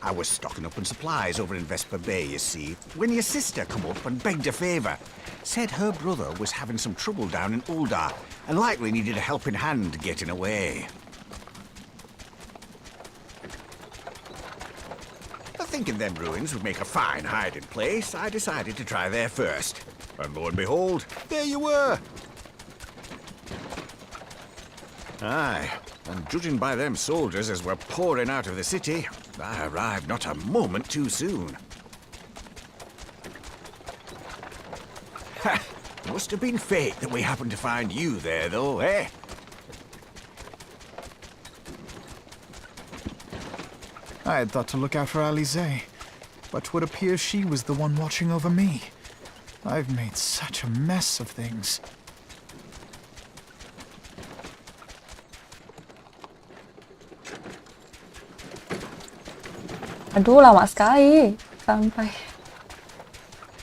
I was stocking up on supplies over in Vesper Bay, you see, when your sister come up and begged a favour. Said her brother was having some trouble down in Ul'dah and likely needed a helping hand getting away. Thinking them ruins would make a fine hiding place, I decided to try there first. And lo and behold, there you were. Aye, and judging by them soldiers as were pouring out of the city, I arrived not a moment too soon. Ha! Must have been fate that we happened to find you there, though, eh? I had thought to look out for Alize, but would appear she was the one watching over me. I've made such a mess of things. Aduh, lama sekali sampai.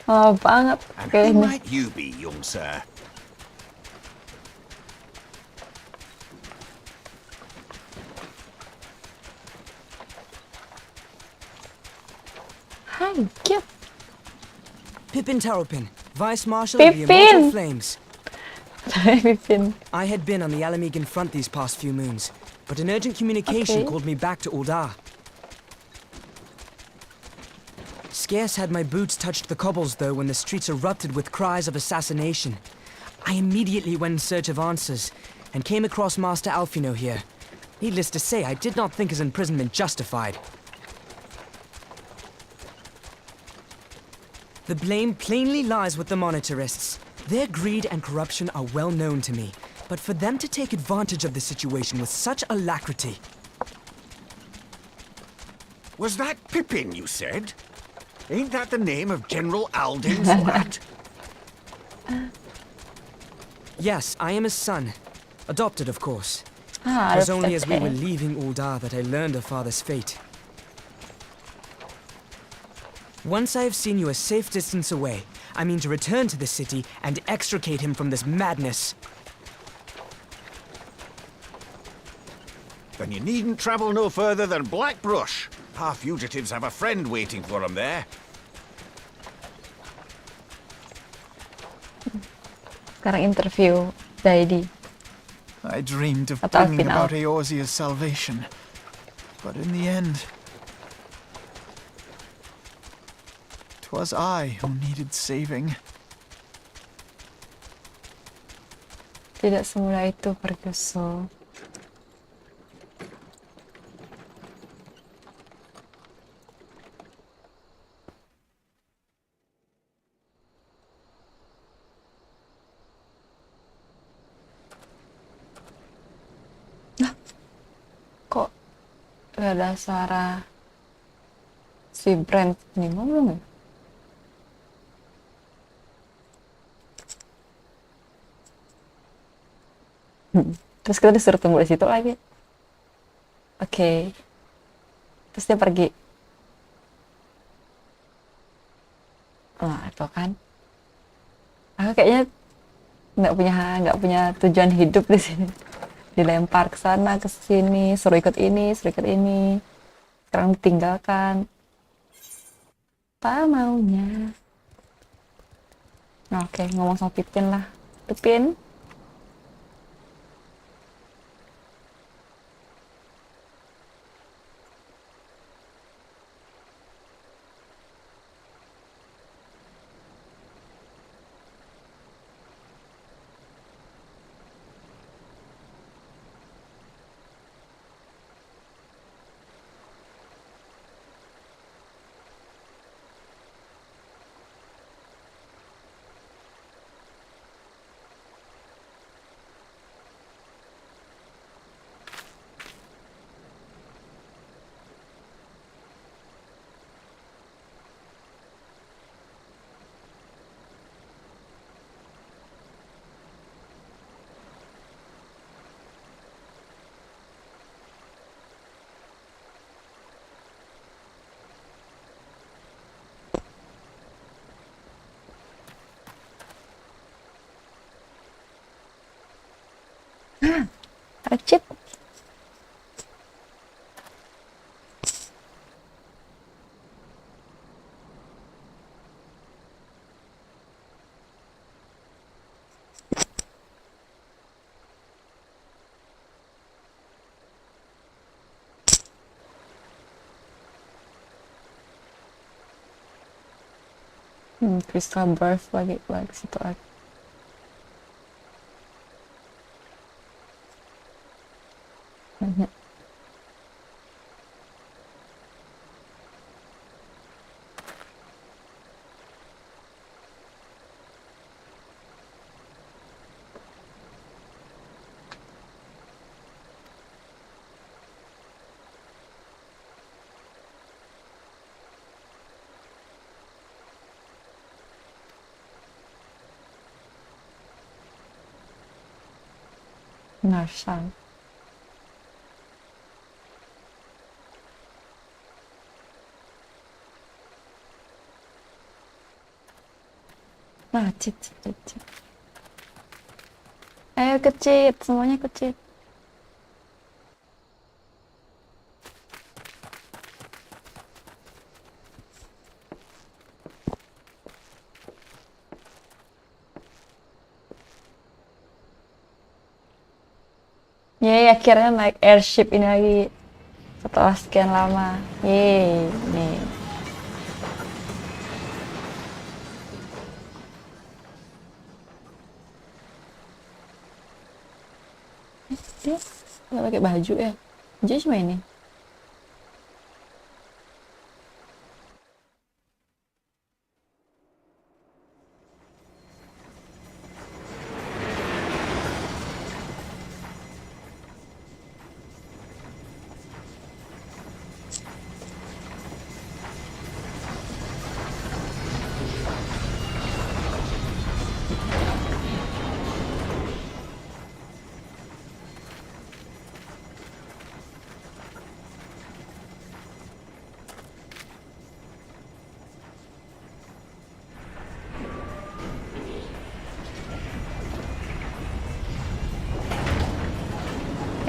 Lama banget And who kayaknya. might you be, young sir? Hi, cute. Pippin Taropin, Vice Marshal of the Pippin! Immortal Flames. Pippin. I had been on the Alamegan front these past few moons, but an urgent communication called me back to Ul'dah. Scarce had my boots touched the cobbles, though, when the streets erupted with cries of assassination. I immediately went in search of answers, and came across Master Alfino here. Needless to say, I did not think his imprisonment justified. The blame plainly lies with the Monitarists. Their greed and corruption are well known to me, but for them to take advantage of the situation with such alacrity... Was that Pippin, you said? Ain't that the name of General Alden's lad? Yes, I am his son. Adopted, of course. Ah, It was only as we okay. were leaving Ul'dah that I learned of father's fate. Once I have seen you a safe distance away, I mean to return to the city and extricate him from this madness. Then you needn't travel no further than Blackbrush. Our fugitives have a friend waiting for them there. Sekarang interview Daidi. I dreamed of Atau bringing final. about Eorzea's salvation. But in the end, 'Twas I who needed saving. Tidak semudah itu, Ferguson. Nah, kok gak ada suara si Brand nih ngomong ya? Terus kita disuruh tunggu di situ lagi. Oke. Terus dia pergi. Nah, itu kan. Aku kayaknya nggak punya tujuan hidup di sini. Dilempar ke sana, ke sini, suruh ikut ini, suruh ikut ini. Sekarang ditinggalkan. Apa maunya? Nah, oke, ngomong sama Pipin lah. Pipin, Acit. Crystal Birth lagi situ lagi. Banyak. Narsang. Nah, cit. Ayo kecit, semuanya kecit. Yeay, akhirnya naik airship ini lagi setelah sekian lama. Yeay, nih. Dia nggak pakai baju ya? Dia cuma ini.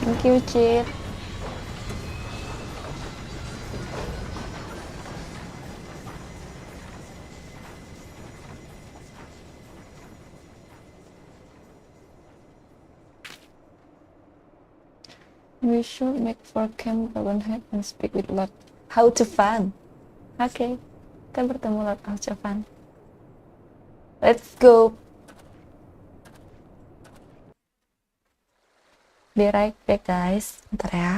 Thank you, Cid. We should make for camp, go ahead and speak with Lord. How to fun? Okay. Kita bertemu Lord Alcavan. Let's go. Be right back guys. Bentar ya.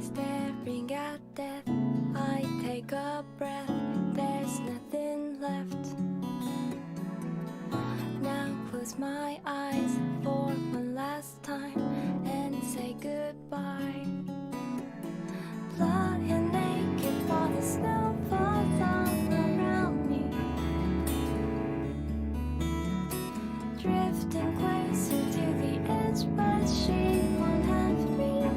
Staring at death, I take a breath. There's nothing left. Now close my eyes for one last time and say goodbye. Lying naked while the snow falls all around me. Drifting closer to the edge, but she won't have me.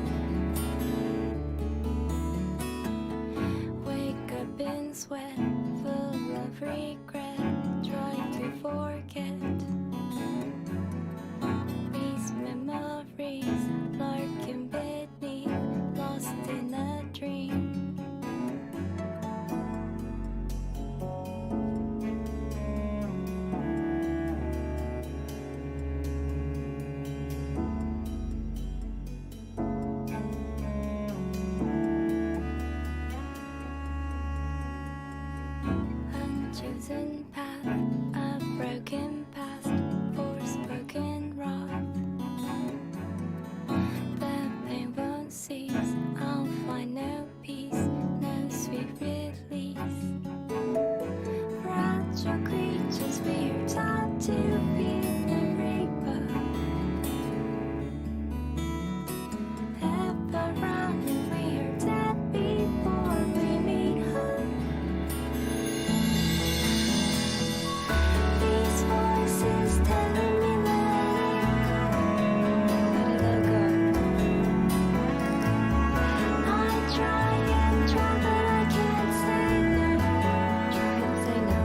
Wake up in sweat, full of regret, trying to forget. These memories lurking beneath, lost in a dream. Unchosen path, a broken past, forspoken wrath. The pain won't cease, I'll find no peace, no sweet release. Fragile creatures, we are taught to fear the reaper. Ever running, we are dead before we meet her. These voices telling me let it go. I try and try, but I can't say no. Try and say no.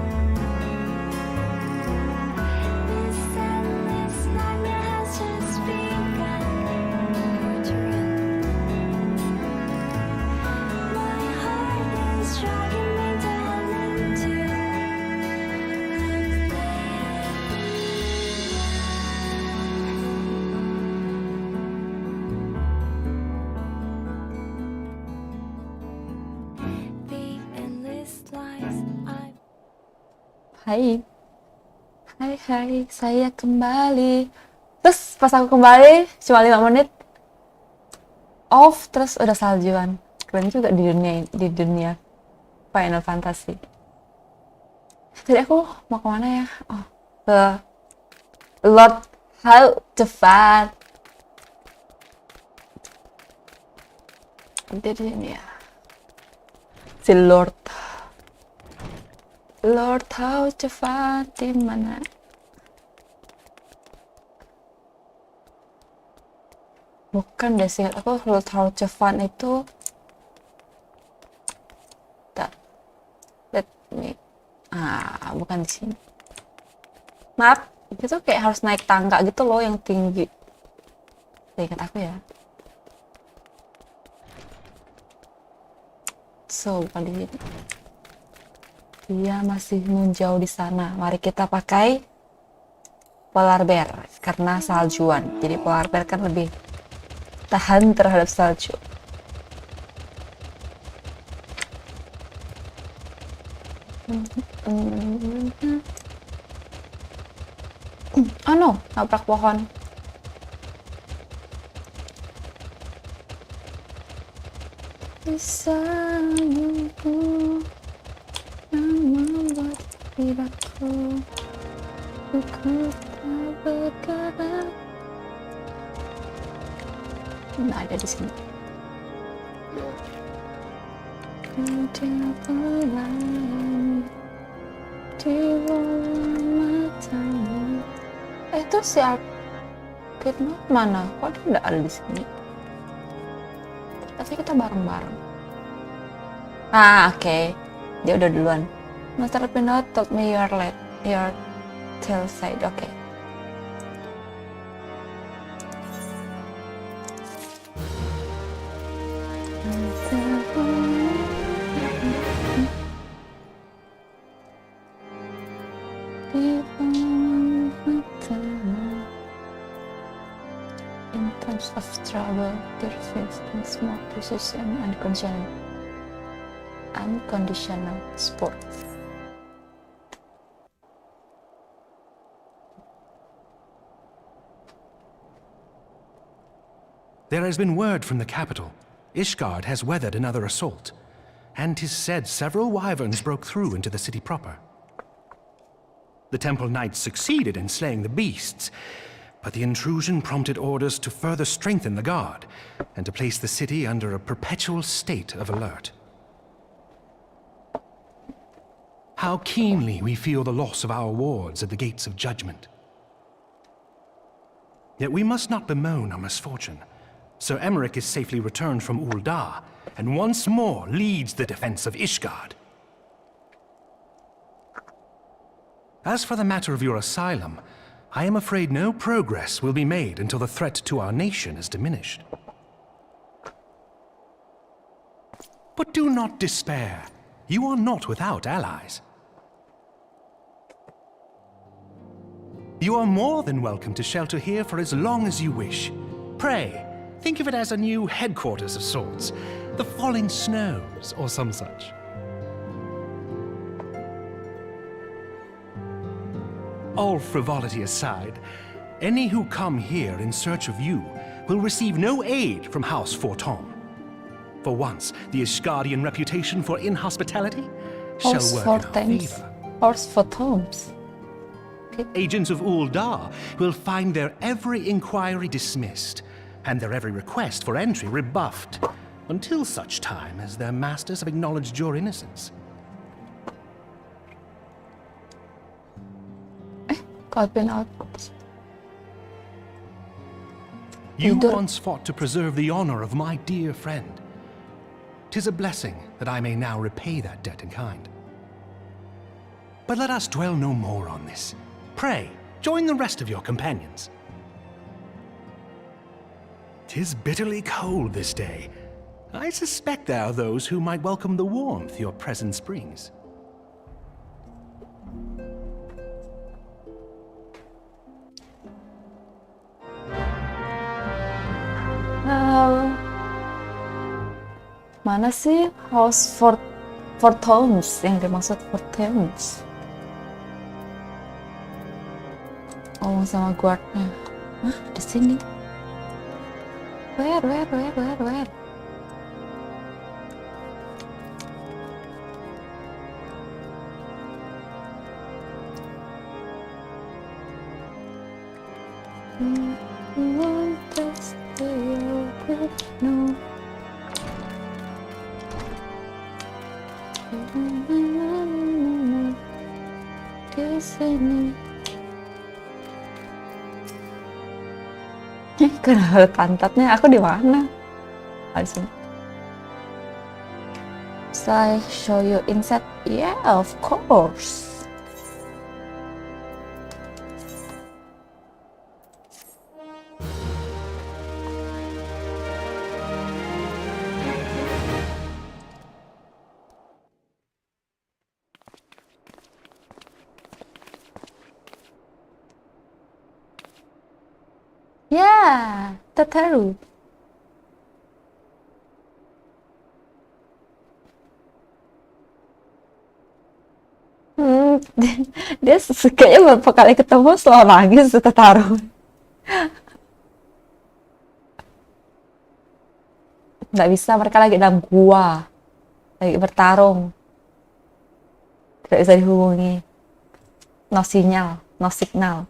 This endless nightmare has just begun. Where to run? My heart is dragging me down into the endless lies I've Hai, saya kembali. Terus pas aku kembali cuma 5 menit off, terus udah saljuan. Keren juga di dunia Final Fantasy. Jadi aku mau kemana ya? Oh, ke Lord Alcavan. Di sini ya. Si Lord Alcavan di mana? Bukan deh, seingat aku Lord Alcavan itu let me bukan di sini. Maaf, itu kayak harus naik tangga gitu loh yang tinggi. Ingat aku ya. So, kali ini dia masih menjauh di sana. Mari kita pakai polar bear karena saljuan. Jadi polar bear kan lebih tahan terhadap salju. Oh no, nabrak pohon. Sayangku yang membuat hidupku tak bergerak. Nah, ada di sini. Dia pelangi di bola matamu. Itu si Arcade mana? Kok dia nggak ada di sini? Tapi kita bareng-bareng. Oke. Dia udah duluan. Master Pinot told me your tail side. Oke. In times of trouble, there is small precision and unconditional support. There has been word from the capital. Ishgard has weathered another assault, and 'tis said several wyverns broke through into the city proper. The Temple Knights succeeded in slaying the beasts, but the intrusion prompted orders to further strengthen the guard, and to place the city under a perpetual state of alert. How keenly we feel the loss of our wards at the gates of judgment. Yet we must not bemoan our misfortune. Sir Emmerich is safely returned from Ul'dah, and once more leads the defense of Ishgard. As for the matter of your asylum, I am afraid no progress will be made until the threat to our nation is diminished. But do not despair. You are not without allies. You are more than welcome to shelter here for as long as you wish. Pray, think of it as a new headquarters of sorts. The falling snows, or some such. All frivolity aside, any who come here in search of you will receive no aid from House Fortom. For once, the Ishgardian reputation for inhospitality shall work in our favor. House Fortoms. Agents of Ul'dah will find their every inquiry dismissed, and their every request for entry rebuffed, until such time as their masters have acknowledged your innocence. Been out. You once fought to preserve the honor of my dear friend. 'Tis a blessing that I may now repay that debt in kind. But let us dwell no more on this. Pray, join the rest of your companions. 'Tis bitterly cold this day. I suspect there are those who might welcome the warmth your presence brings. Mana sih House Fortoms yang dimaksud Fortoms? Ngomong sama guardnya. Hah, di sini. Where? No. Di sini. Kenapa pantatnya? Aku di mana? Di sini. Shall I show you inside? Yeah, of course. Tataru. Dia kayaknya beberapa kali ketemu selalu nangis Tataru. Nggak bisa, mereka lagi dalam gua, lagi bertarung, tidak bisa dihubungi, no sinyal, no signal.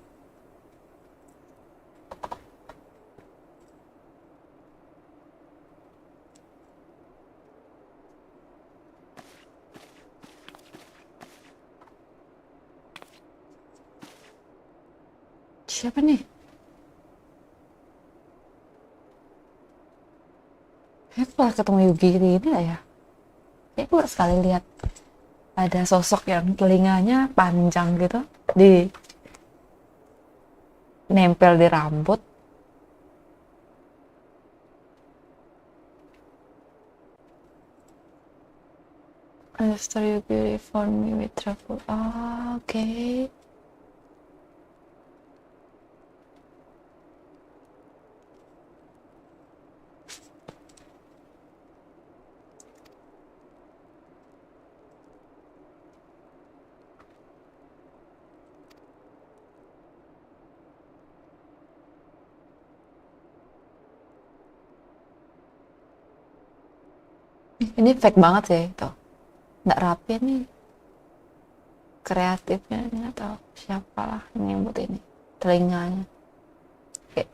Siapa nih? Aku pernah ketemu Yugi ini lah ya. Aku baru sekali lihat ada sosok yang telinganya panjang gitu, di nempel di rambut. A story Yugi for me with trouble. Oh, okay. Ini fake banget sih itu, nggak rapi nih kreatifnya, ini nggak tahu siapa lah yang buat ini telinganya kayak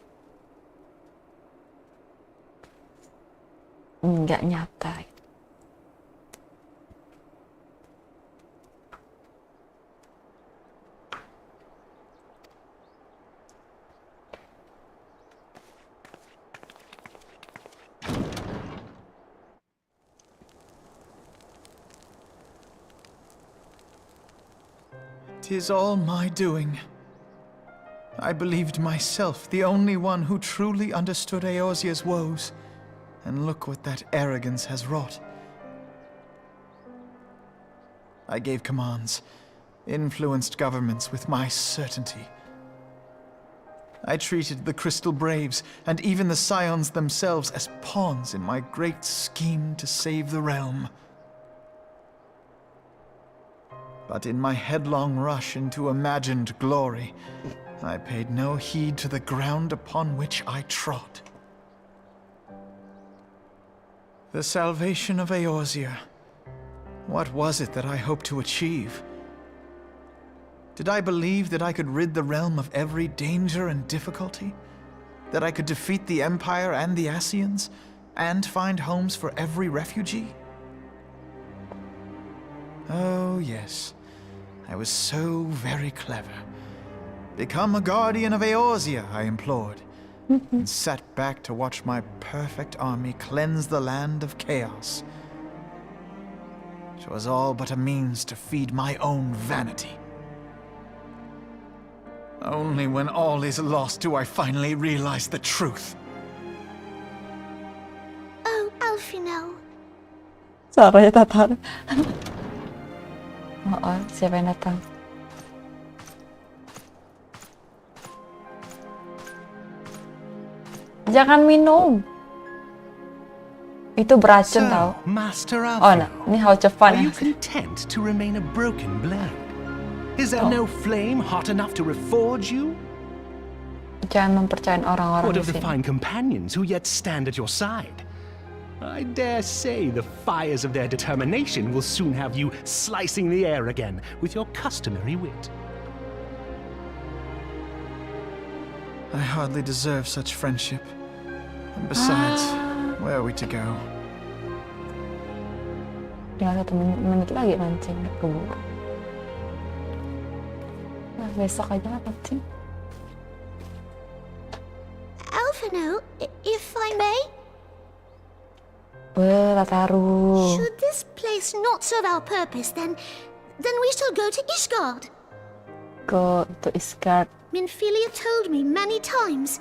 nggak nyata. "'Tis all my doing. I believed myself the only one who truly understood Eorzea's woes, and look what that arrogance has wrought. I gave commands, influenced governments with my certainty. I treated the Crystal Braves, and even the Scions themselves, as pawns in my great scheme to save the realm. But in my headlong rush into imagined glory, I paid no heed to the ground upon which I trod. The salvation of Eorzea. What was it that I hoped to achieve? Did I believe that I could rid the realm of every danger and difficulty? That I could defeat the Empire and the Ascians, and find homes for every refugee? Oh, yes. I was so very clever. Become a guardian of Eorzea, I implored, and sat back to watch my perfect army cleanse the land of chaos. It was all but a means to feed my own vanity. Only when all is lost do I finally realize the truth. Oh, Alfino. Suaranya Tatar. Oh, siapa yang datang? Jangan minum. Itu beracun tau. Master Oh, nah, ini how fun. Are you content to remain a broken blade? Is there no flame hot enough to reforge you? Jangan mempercayai orang-orang What di of the sini. fine companions who yet stand at your side? I dare say the fires of their determination will soon have you slicing the air again with your customary wit. I hardly deserve such friendship. And besides, where are we to go? Tinggal 1 menit lagi mancing, keburu. Nah, besok aja lah mancing. Alfino, if I may? Tataru. Should this place not serve our purpose, then we shall go to Ishgard. Go to Ishgard. Minfilia told me many times,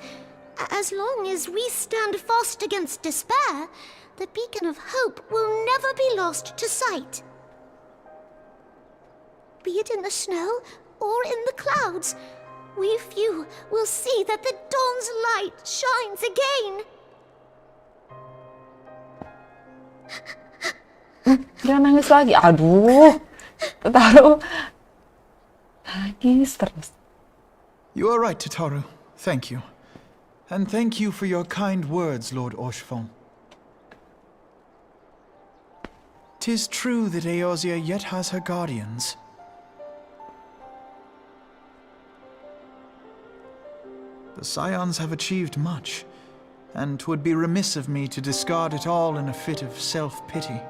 as long as we stand fast against despair, the beacon of hope will never be lost to sight. Be it in the snow or in the clouds, we few will see that the dawn's light shines again. Dia nangis lagi. Aduh. Taruh. Nangis terus. You are right, Tataru. Thank you. And thank you for your kind words, Lord Orchefon. 'Tis true that Eorzea yet has her guardians. The Scions have achieved much, and 'twould be remiss of me to discard it all in a fit of self-pity.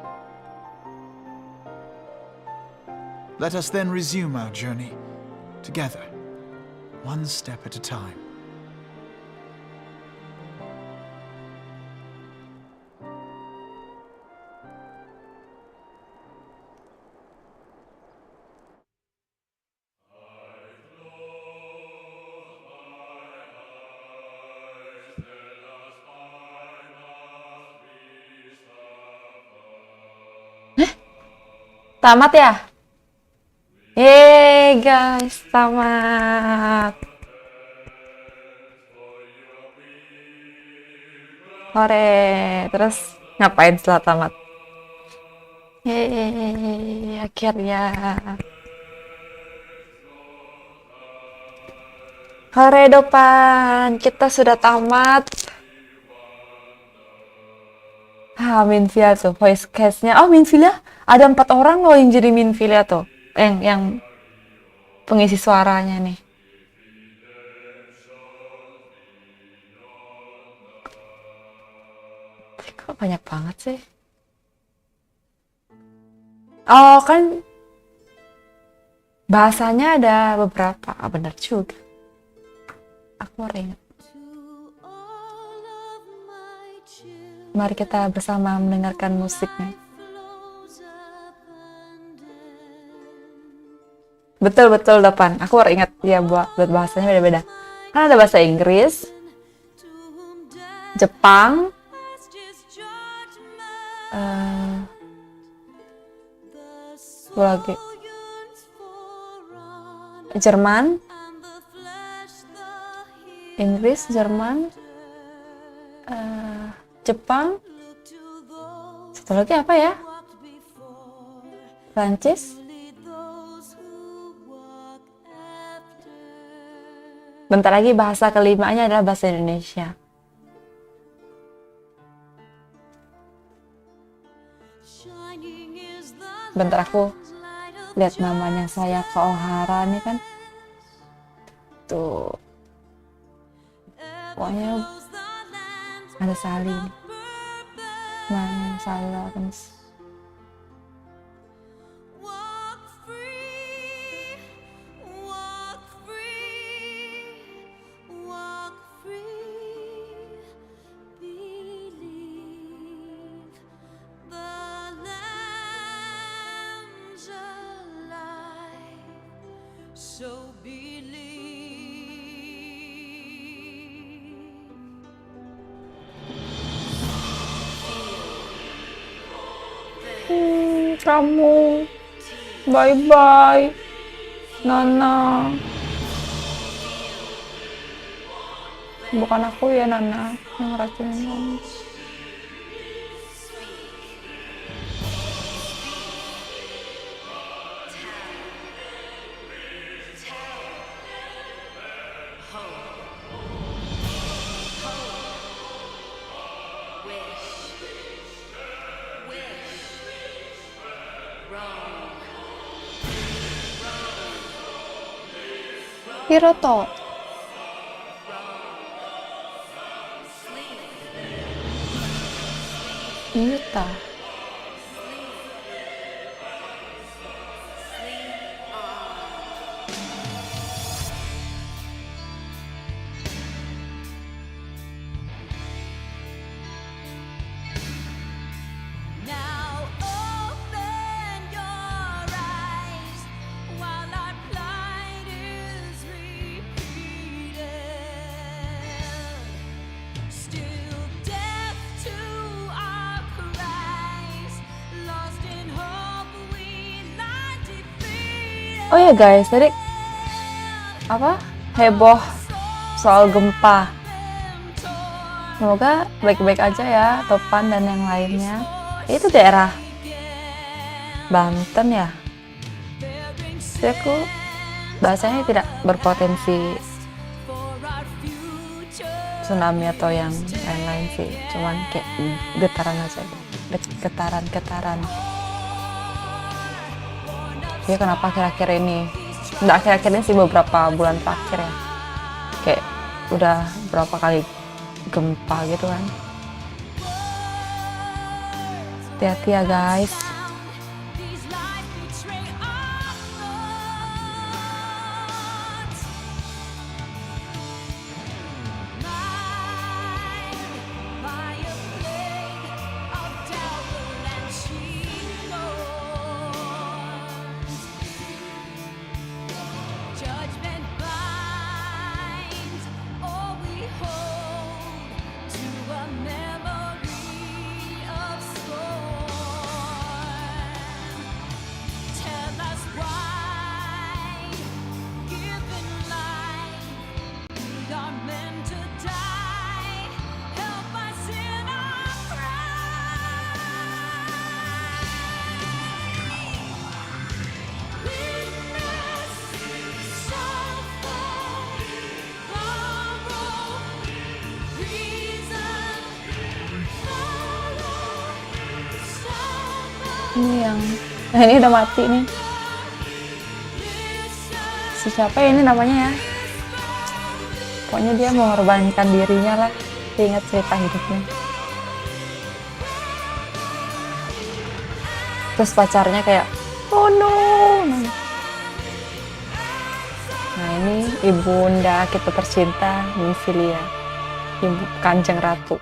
Let us then resume our journey, together, one step at a time. Tamat ya? Yeay guys, tamat. Hore, terus ngapain setelah tamat? Yeay, akhirnya. Hore depan, kita sudah tamat. Minfilia tuh, voice cast-nya. Oh, Minfilia. Ada 4 orang loh yang jadi Minfilia tuh. Yang pengisi suaranya nih. Kok banyak banget sih? Oh, kan bahasanya ada beberapa. Benar juga. Aku baru ingat. Mari kita bersama mendengarkan musiknya. Betul depan. Aku baru ingat ya buat bahasanya beda-beda. Kan ada bahasa Inggris, Jepang, lagi Jerman, Inggris, Jerman, Jepang, satu lagi apa ya? Prancis. Bentar lagi bahasa kelimanya adalah bahasa Indonesia. Bentar aku lihat namanya saya ke Ohara nih kan. Tuh. Pokoknya ada Sally. Mana Sally Lawrence. So kamu bye-bye Nana. Bukan aku ya Nana yang racunin kamu. Hiroto. Yuta. Oh ya guys, tadi apa? heboh soal gempa. Semoga baik-baik aja ya, Topan dan yang lainnya. Itu daerah Banten ya. Jadi aku bahasanya tidak berpotensi tsunami atau yang lain-lain sih, cuman kayak getaran aja, getaran. Ya kenapa akhir-akhir ini, nggak akhir-akhir ini sih, beberapa bulan terakhir ya, kayak udah berapa kali gempa gitu kan. Hati-hati ya guys. Ini yang ini udah mati nih, si siapa ya ini namanya ya, pokoknya dia mengorbankan dirinya lah, ingat cerita hidupnya. Terus pacarnya kayak oh no. Nah ini ibunda kita tercinta Nymfilia, ibu Kanjeng Ratu.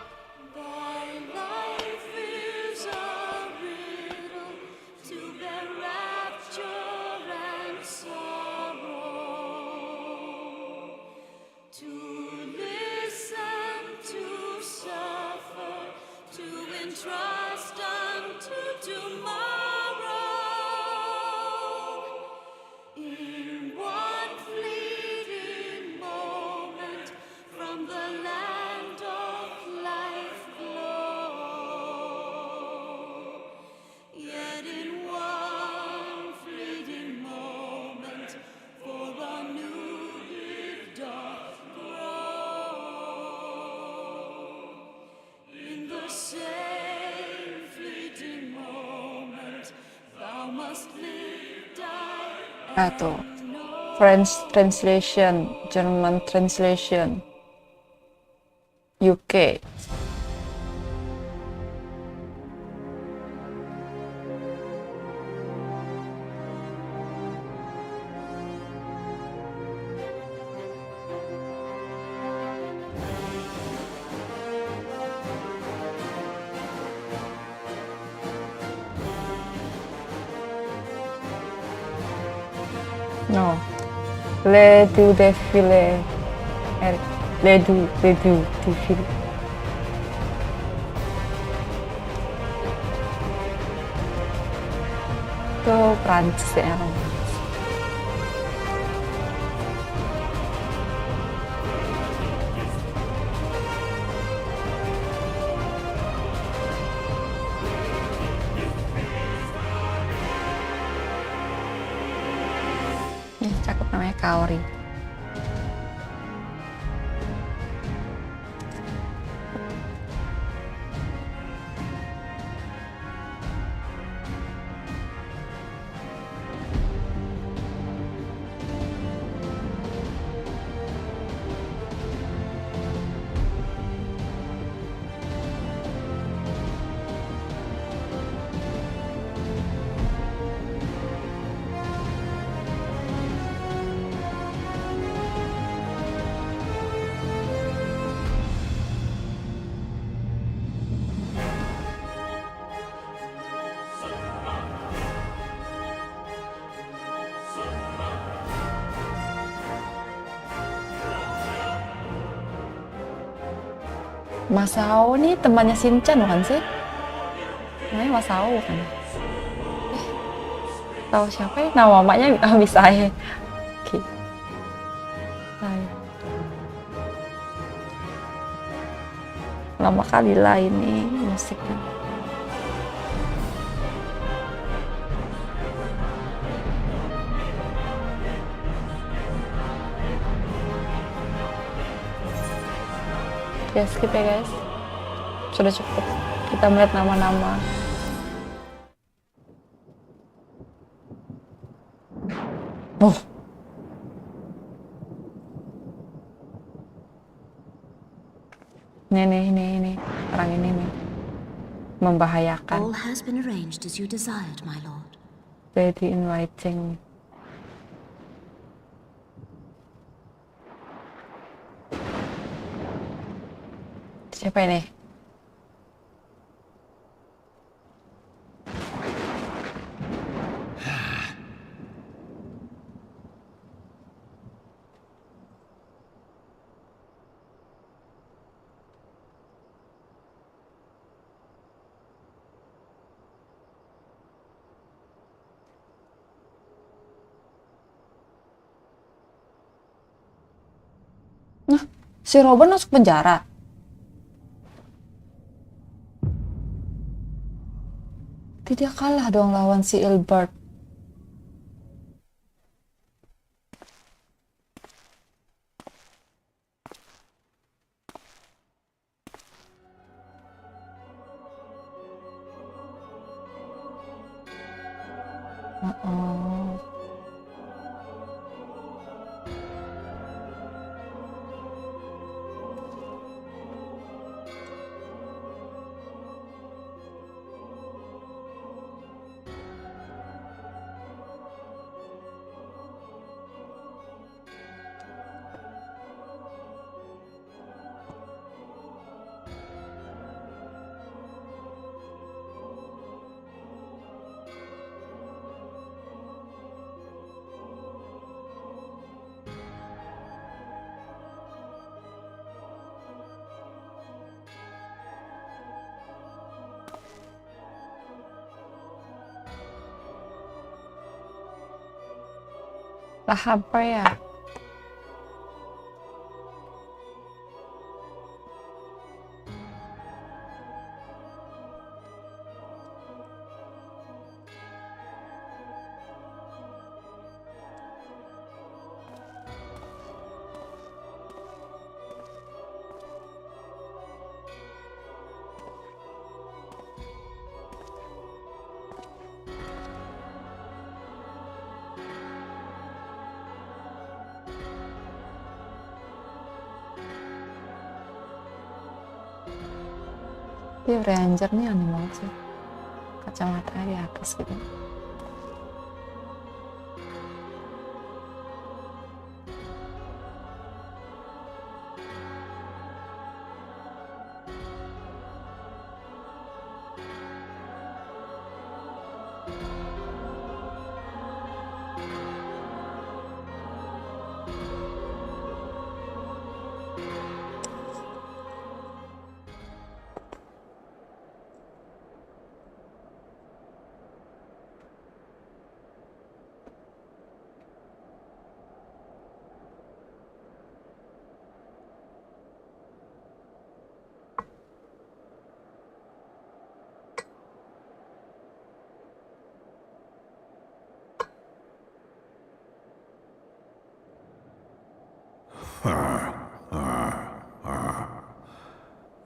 Atau French translation, German translation, UK. No, les du défilé, les du défilé. Itu Prancis ya. Cakep namanya Kaori. Masao nih temannya Shinchan bukan sih? Namanya Masao kan? Tahu siapa ya? Nama mamanya bisa ya. Oke. Nah, Lama kali lah ini musiknya. Ya skip ya guys. Sudah cukup kita melihat nama-nama. Oh. Ini orang ini nih membahayakan. All has been arranged as you desired, my lord. Very inviting. Siapa ini? Nah, si Robin masuk penjara. Tidak kalah dong lawan si Ilbert. Lah apa ya? Dia ranger nih aneh banget sih. Kacamatanya di atas gitu.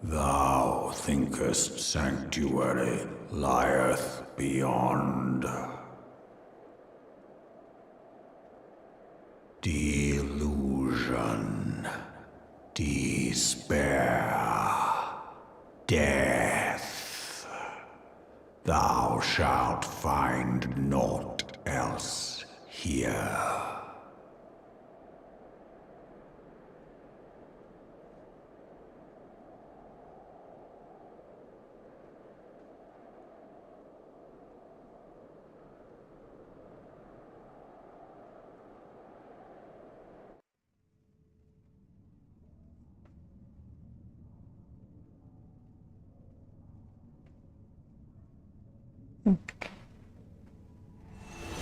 Thou thinkest sanctuary lieth beyond. Delusion, despair, death. Thou shalt find naught else here.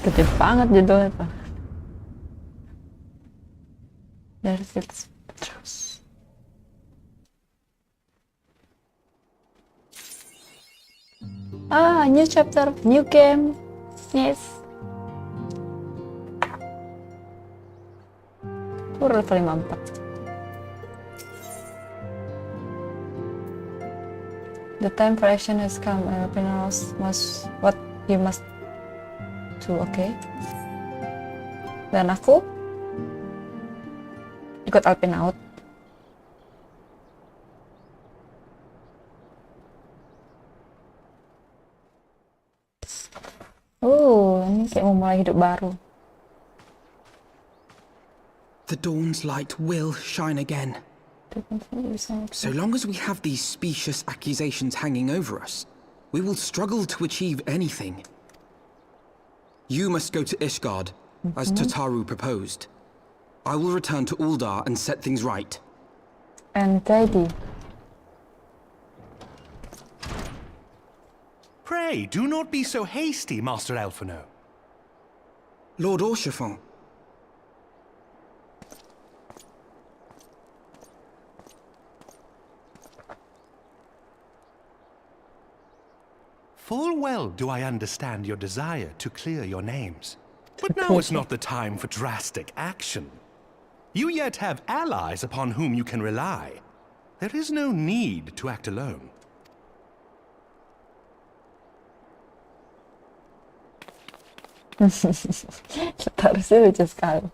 Gede banget judulnya tuh. There's its trust. Ah, new chapter, new game. Yes. Level 54. The time for action has come. Alpinos must what you must do, okay? Dan aku ikut Alpinaut. Ini kayak memulai hidup baru. The dawn's light will shine again. So long as we have these specious accusations hanging over us, we will struggle to achieve anything. You must go to Ishgard, as Tataru proposed. I will return to Uldar and set things right. And tidy. Pray, do not be so hasty, Master Alphino. Lord Orchiffon. Full well do I understand your desire to clear your names. But now is not the time for drastic action. You yet have allies upon whom you can rely. There is no need to act alone. Harusnya lucu sekali.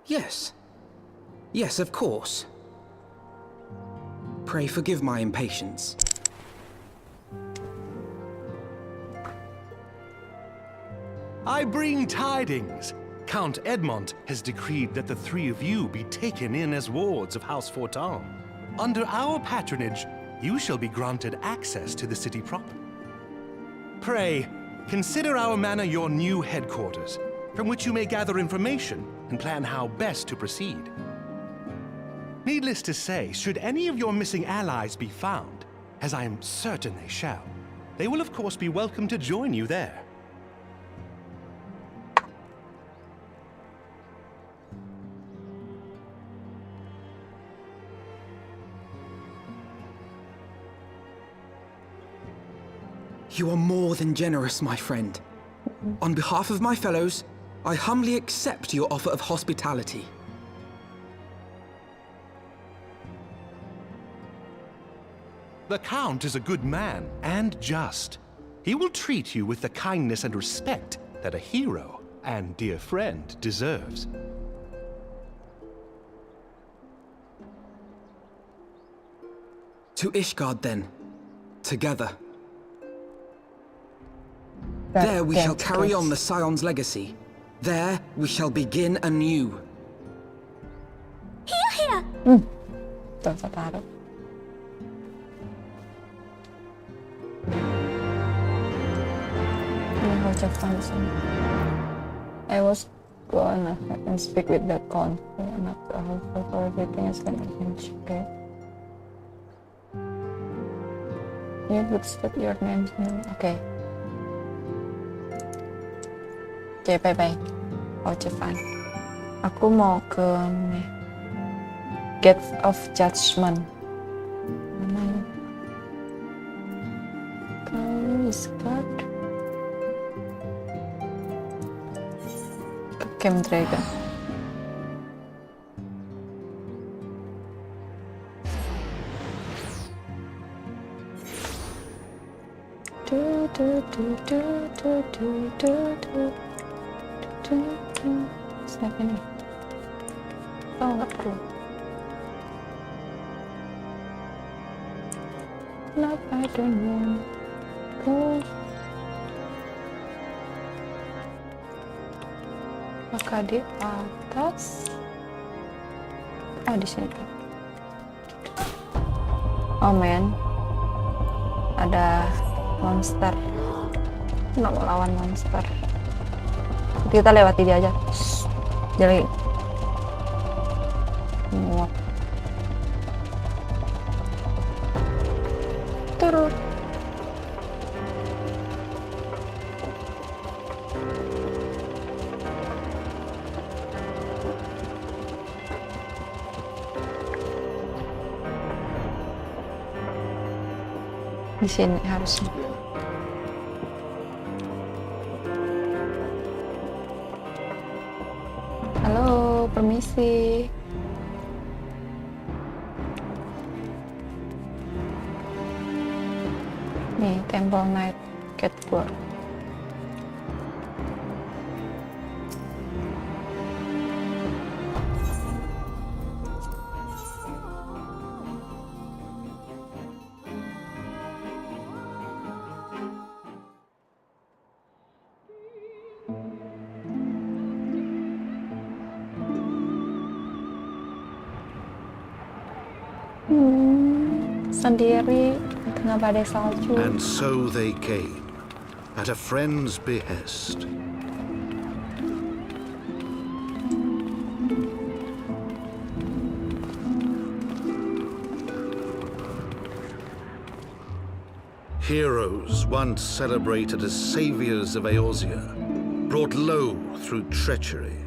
Yes. Yes, of course. Pray forgive my impatience. I bring tidings. Count Edmond has decreed that the three of you be taken in as wards of House Fortin. Under our patronage, you shall be granted access to the city proper. Pray, consider our manor your new headquarters, from which you may gather information and plan how best to proceed. Needless to say, should any of your missing allies be found, as I am certain they shall, they will of course be welcome to join you there. You are more than generous, my friend. On behalf of my fellows, I humbly accept your offer of hospitality. The Count is a good man and just. He will treat you with the kindness and respect that a hero and dear friend deserves. To Ishgard, then. Together. There we shall carry on the Scion's legacy. There we shall begin anew. Here! Don't Tataru. I was going ahead and speak with the Count. Not to help for everything is gonna change, okay? You would state your name. Okay. Oke, bye-bye. Orchiffon. Aku mau ke Gates of Judgment. Mana ya? Discard. Ke Camp Dragon. Siapa nih? Oh, nggak perlu. Kenapa dengan apakah di atas? Oh, di sini. Oh man, ada monster. Nggak mau lawan monster. Kita lewati dia aja. Dia lagi muak. Turun. Di sini harusnya. Halo, permisi. Nih, Temple Night Catwalk. Sendiri di tengah badai salju. And so they came, at a friend's behest. Heroes once celebrated as saviors of Eorzea, brought low through treachery,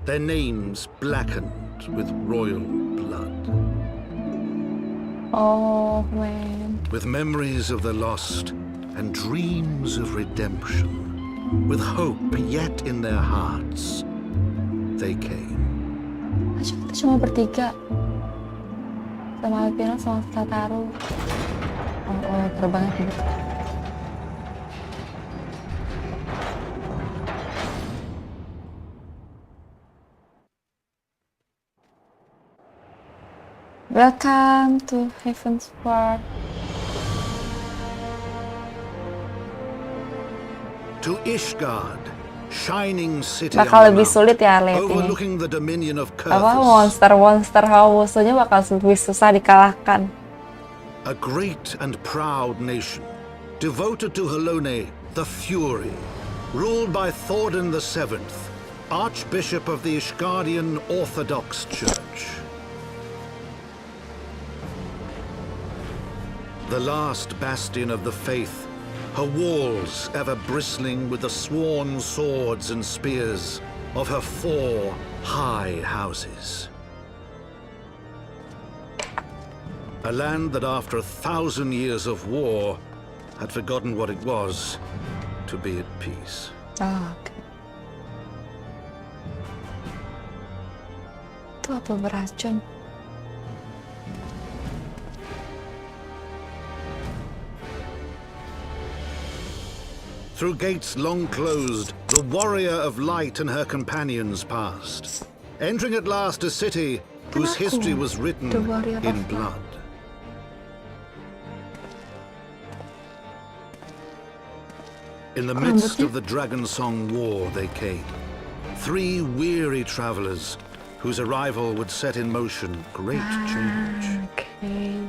their names blackened with royal blood. Oh, man. With memories of the lost and dreams of redemption, with hope yet in their hearts, they came. Kita cuma bertiga. Sama Alpino, sama Tataru. Oh, terbangnya gitu. Welcome to Heaven's Ward. To Ishgard, shining city Bakal lebih sulit ya lihat ini. overlooking the dominion of Apa Kurthus, monster hawa musuhnya bakal lebih susah dikalahkan. a great and proud nation, devoted to Helone, the Fury, ruled by Thordan VII, Archbishop of the Ishgardian Orthodox Church. The last bastion of the faith, her walls ever bristling with the sworn swords and spears of her 4 high houses. A land that after 1,000 years of war had forgotten what it was to be at peace. Oh, okay. Itu apa beracun? Through gates long closed, the warrior of light and her companions passed, entering at last a city whose history was written in blood. In the midst of the Dragon Song War they came, 3 weary travelers whose arrival would set in motion great change. Okay.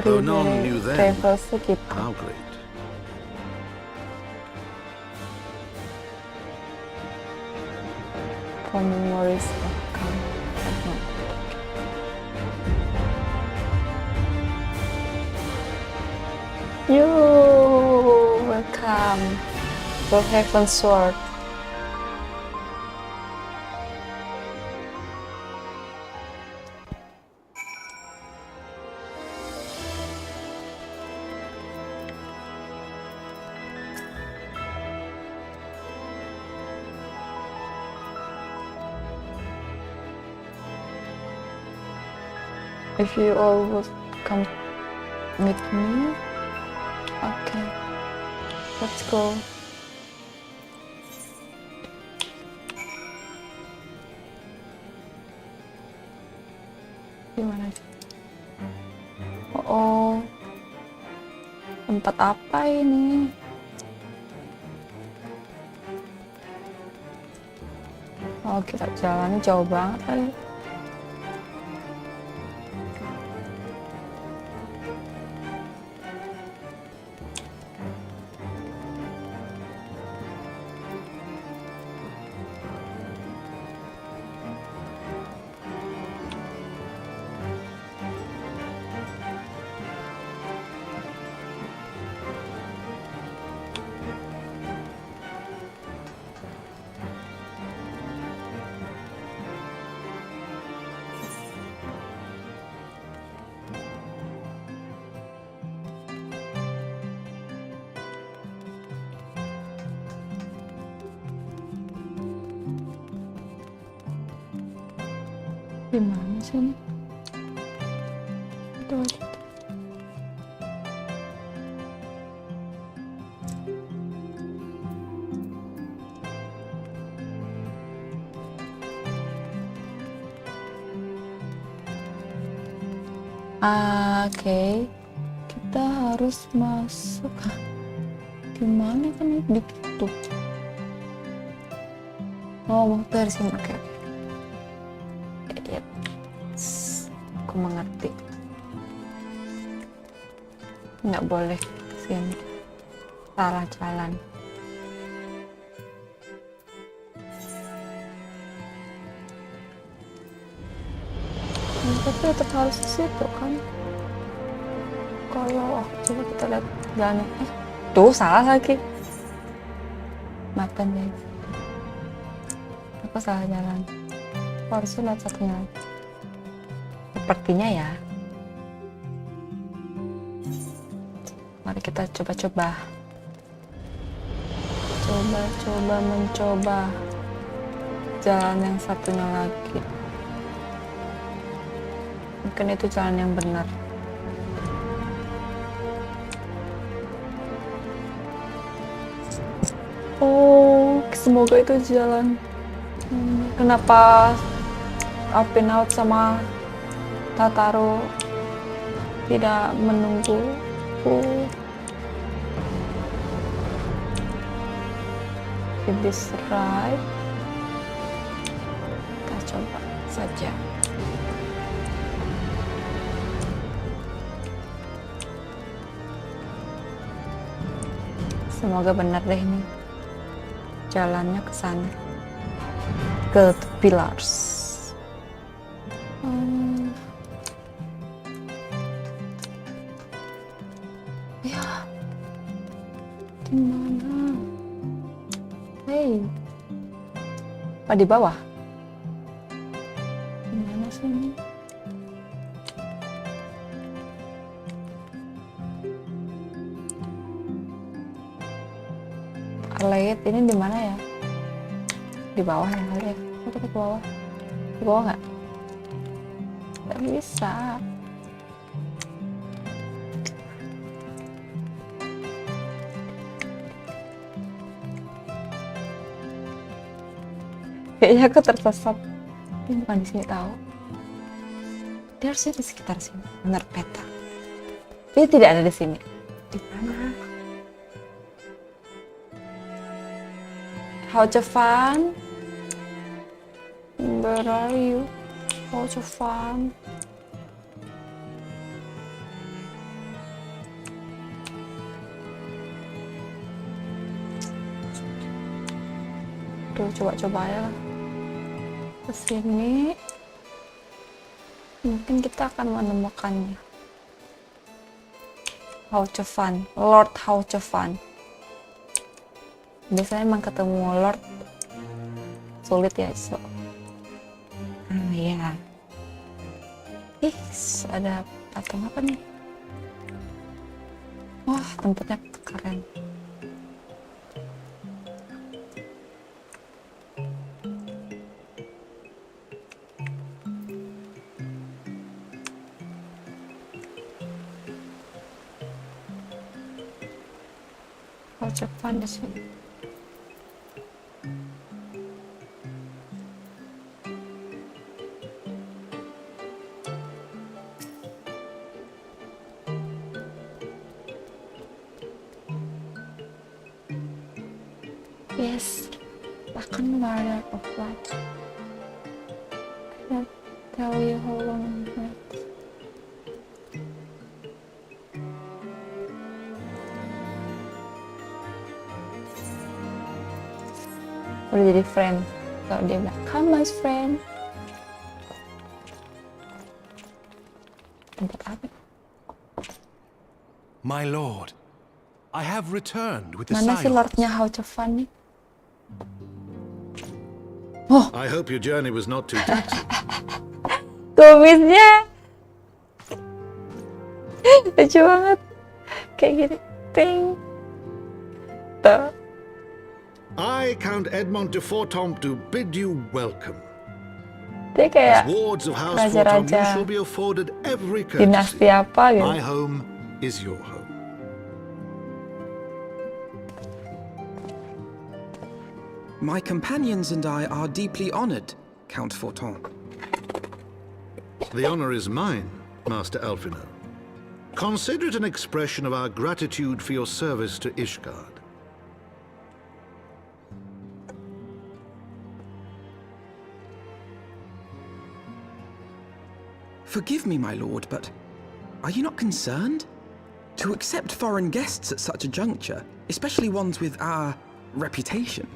Though none knew then how great. For memories of come. You welcome to Heaven's Sword. If you all would come with me, okay, let's go. Gimana? Oh, tempat apa ini? Oh, kita jalannya jauh banget kali. Gimana sih ini? Tuh. Oke, kita harus masuk. Gimana kan ini ditutup? Oh, mau dari sini. Oke. Ya, aku mengerti. Nggak boleh sini. Salah jalan. Tapi tetap harus ke situ kan. Kalau coba kita lihat jalannya. Tuh salah lagi. Maafkan guys. Aku salah jalan. Aku harusnya lihat satunya lagi. Sepertinya ya. Mari kita coba-coba. Mencoba jalan yang satunya lagi. Mungkin itu jalan yang benar. Oh, semoga itu jalan. Kenapa Alpinaut sama Tataro tidak menungguku? Is this right? Kita coba saja. Semoga benar deh ini jalannya ke sana, ke the pillars. Ya, di mana? Hey, di bawah. Di mana sih ini? Lihat ini di mana ya? Di bawah ya kali ya? Kita ke bawah. Di bawah nggak? Nggak bisa. Kayaknya aku tersesat. Ini bukan di sini tahu. Dia harusnya di sekitar sini. Benar peta. Tapi tidak ada di sini. Di mana? How to fun? Where are you? How to fun? Tuh, coba-coba ya lah. Kesini. Mungkin kita akan menemukannya. How to fun? Lord How to fun? Biasanya emang ketemu Lord sulit ya, so. Ya. Ih, ada patung apa nih? Wah, tempatnya keren. How to fun di sini. Yes, second warrior of light. I can't tell you how long it wait. Udah jadi friend. Kalau dia bilang, come my friend. Tempat apa? My lord, I have returned with the Mana sih Scions. Lordnya How to Fun nih? Oh, I hope your journey was not too taxing. kumisnya lucu banget. Kayak gini. Ting. Tuh. I, Count Edmond de Fortomp, do bid you welcome. Dia kayak As wards of House Forton, you raja-raja shall be afforded every dinasti courtesy. apa gitu. My home is your home. My companions and I are deeply honored, Count Forton. The honor is mine, Master Alfino. Consider it an expression of our gratitude for your service to Ishgard. Forgive me, my lord, but are you not concerned? To accept foreign guests at such a juncture, especially ones with our reputation.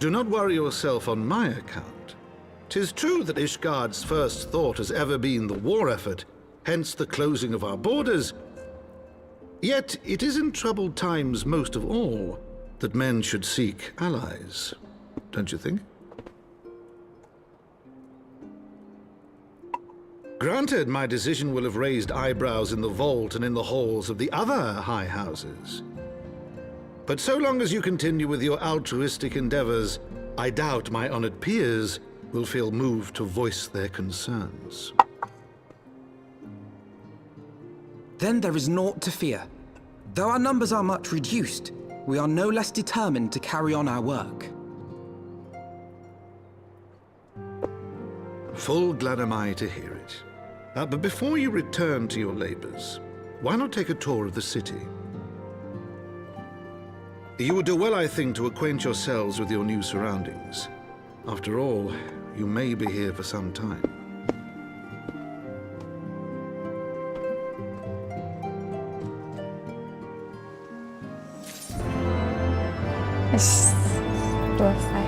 Do not worry yourself on my account. 'Tis true that Ishgard's first thought has ever been the war effort, hence the closing of our borders. Yet it is in troubled times most of all that men should seek allies, don't you think? Granted, my decision will have raised eyebrows in the vault and in the halls of the other high houses. But so long as you continue with your altruistic endeavors, I doubt my honored peers will feel moved to voice their concerns. Then there is naught to fear. Though our numbers are much reduced, we are no less determined to carry on our work. Full glad am I to hear it. But before you return to your labors, why not take a tour of the city? You would do well, I think, to acquaint yourselves with your new surroundings. After all, you may be here for some time. Selesai.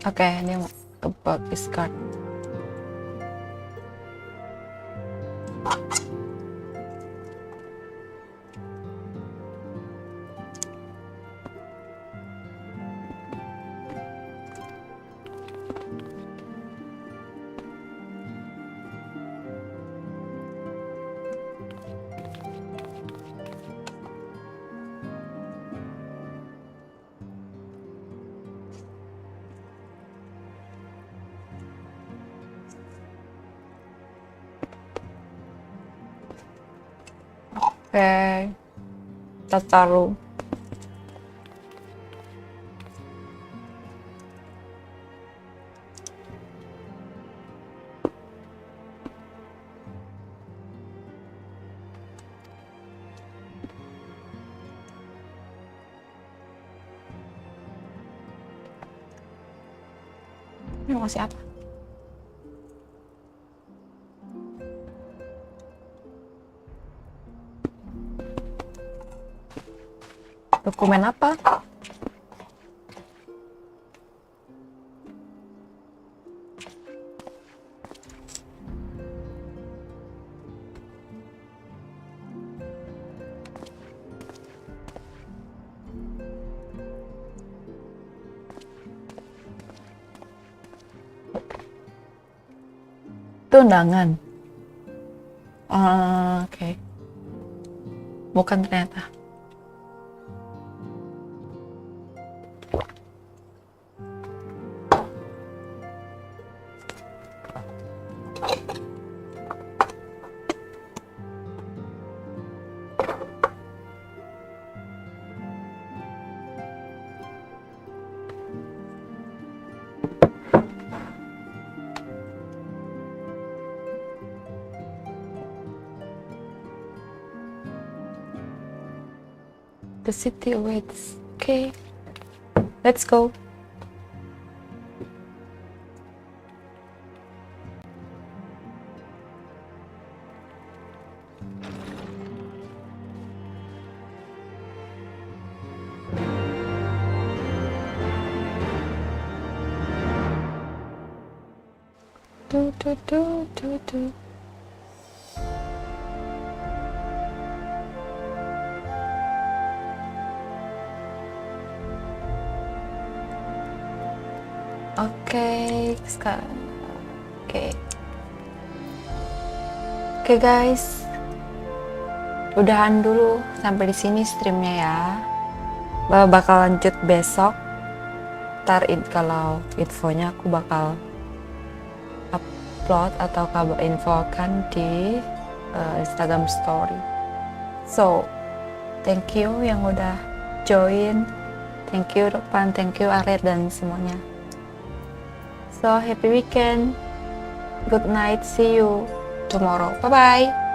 Oke, ini about this card. Oke, kita taruh. Ini masih apa? Dokumen apa? Itu undangan. Oke. Bukan ternyata. The city awaits. Okay, let's go. Do do do do do. Oke, sekarang. Oke guys, udahan dulu sampai di sini streamnya ya. Bakal lanjut besok. Ntar kalau infonya aku bakal upload atau kabar infokan di Instagram story. So, thank you yang udah join. Thank you Ropan, thank you Aret dan semuanya. So, happy weekend. Good night, see you tomorrow. Bye-bye.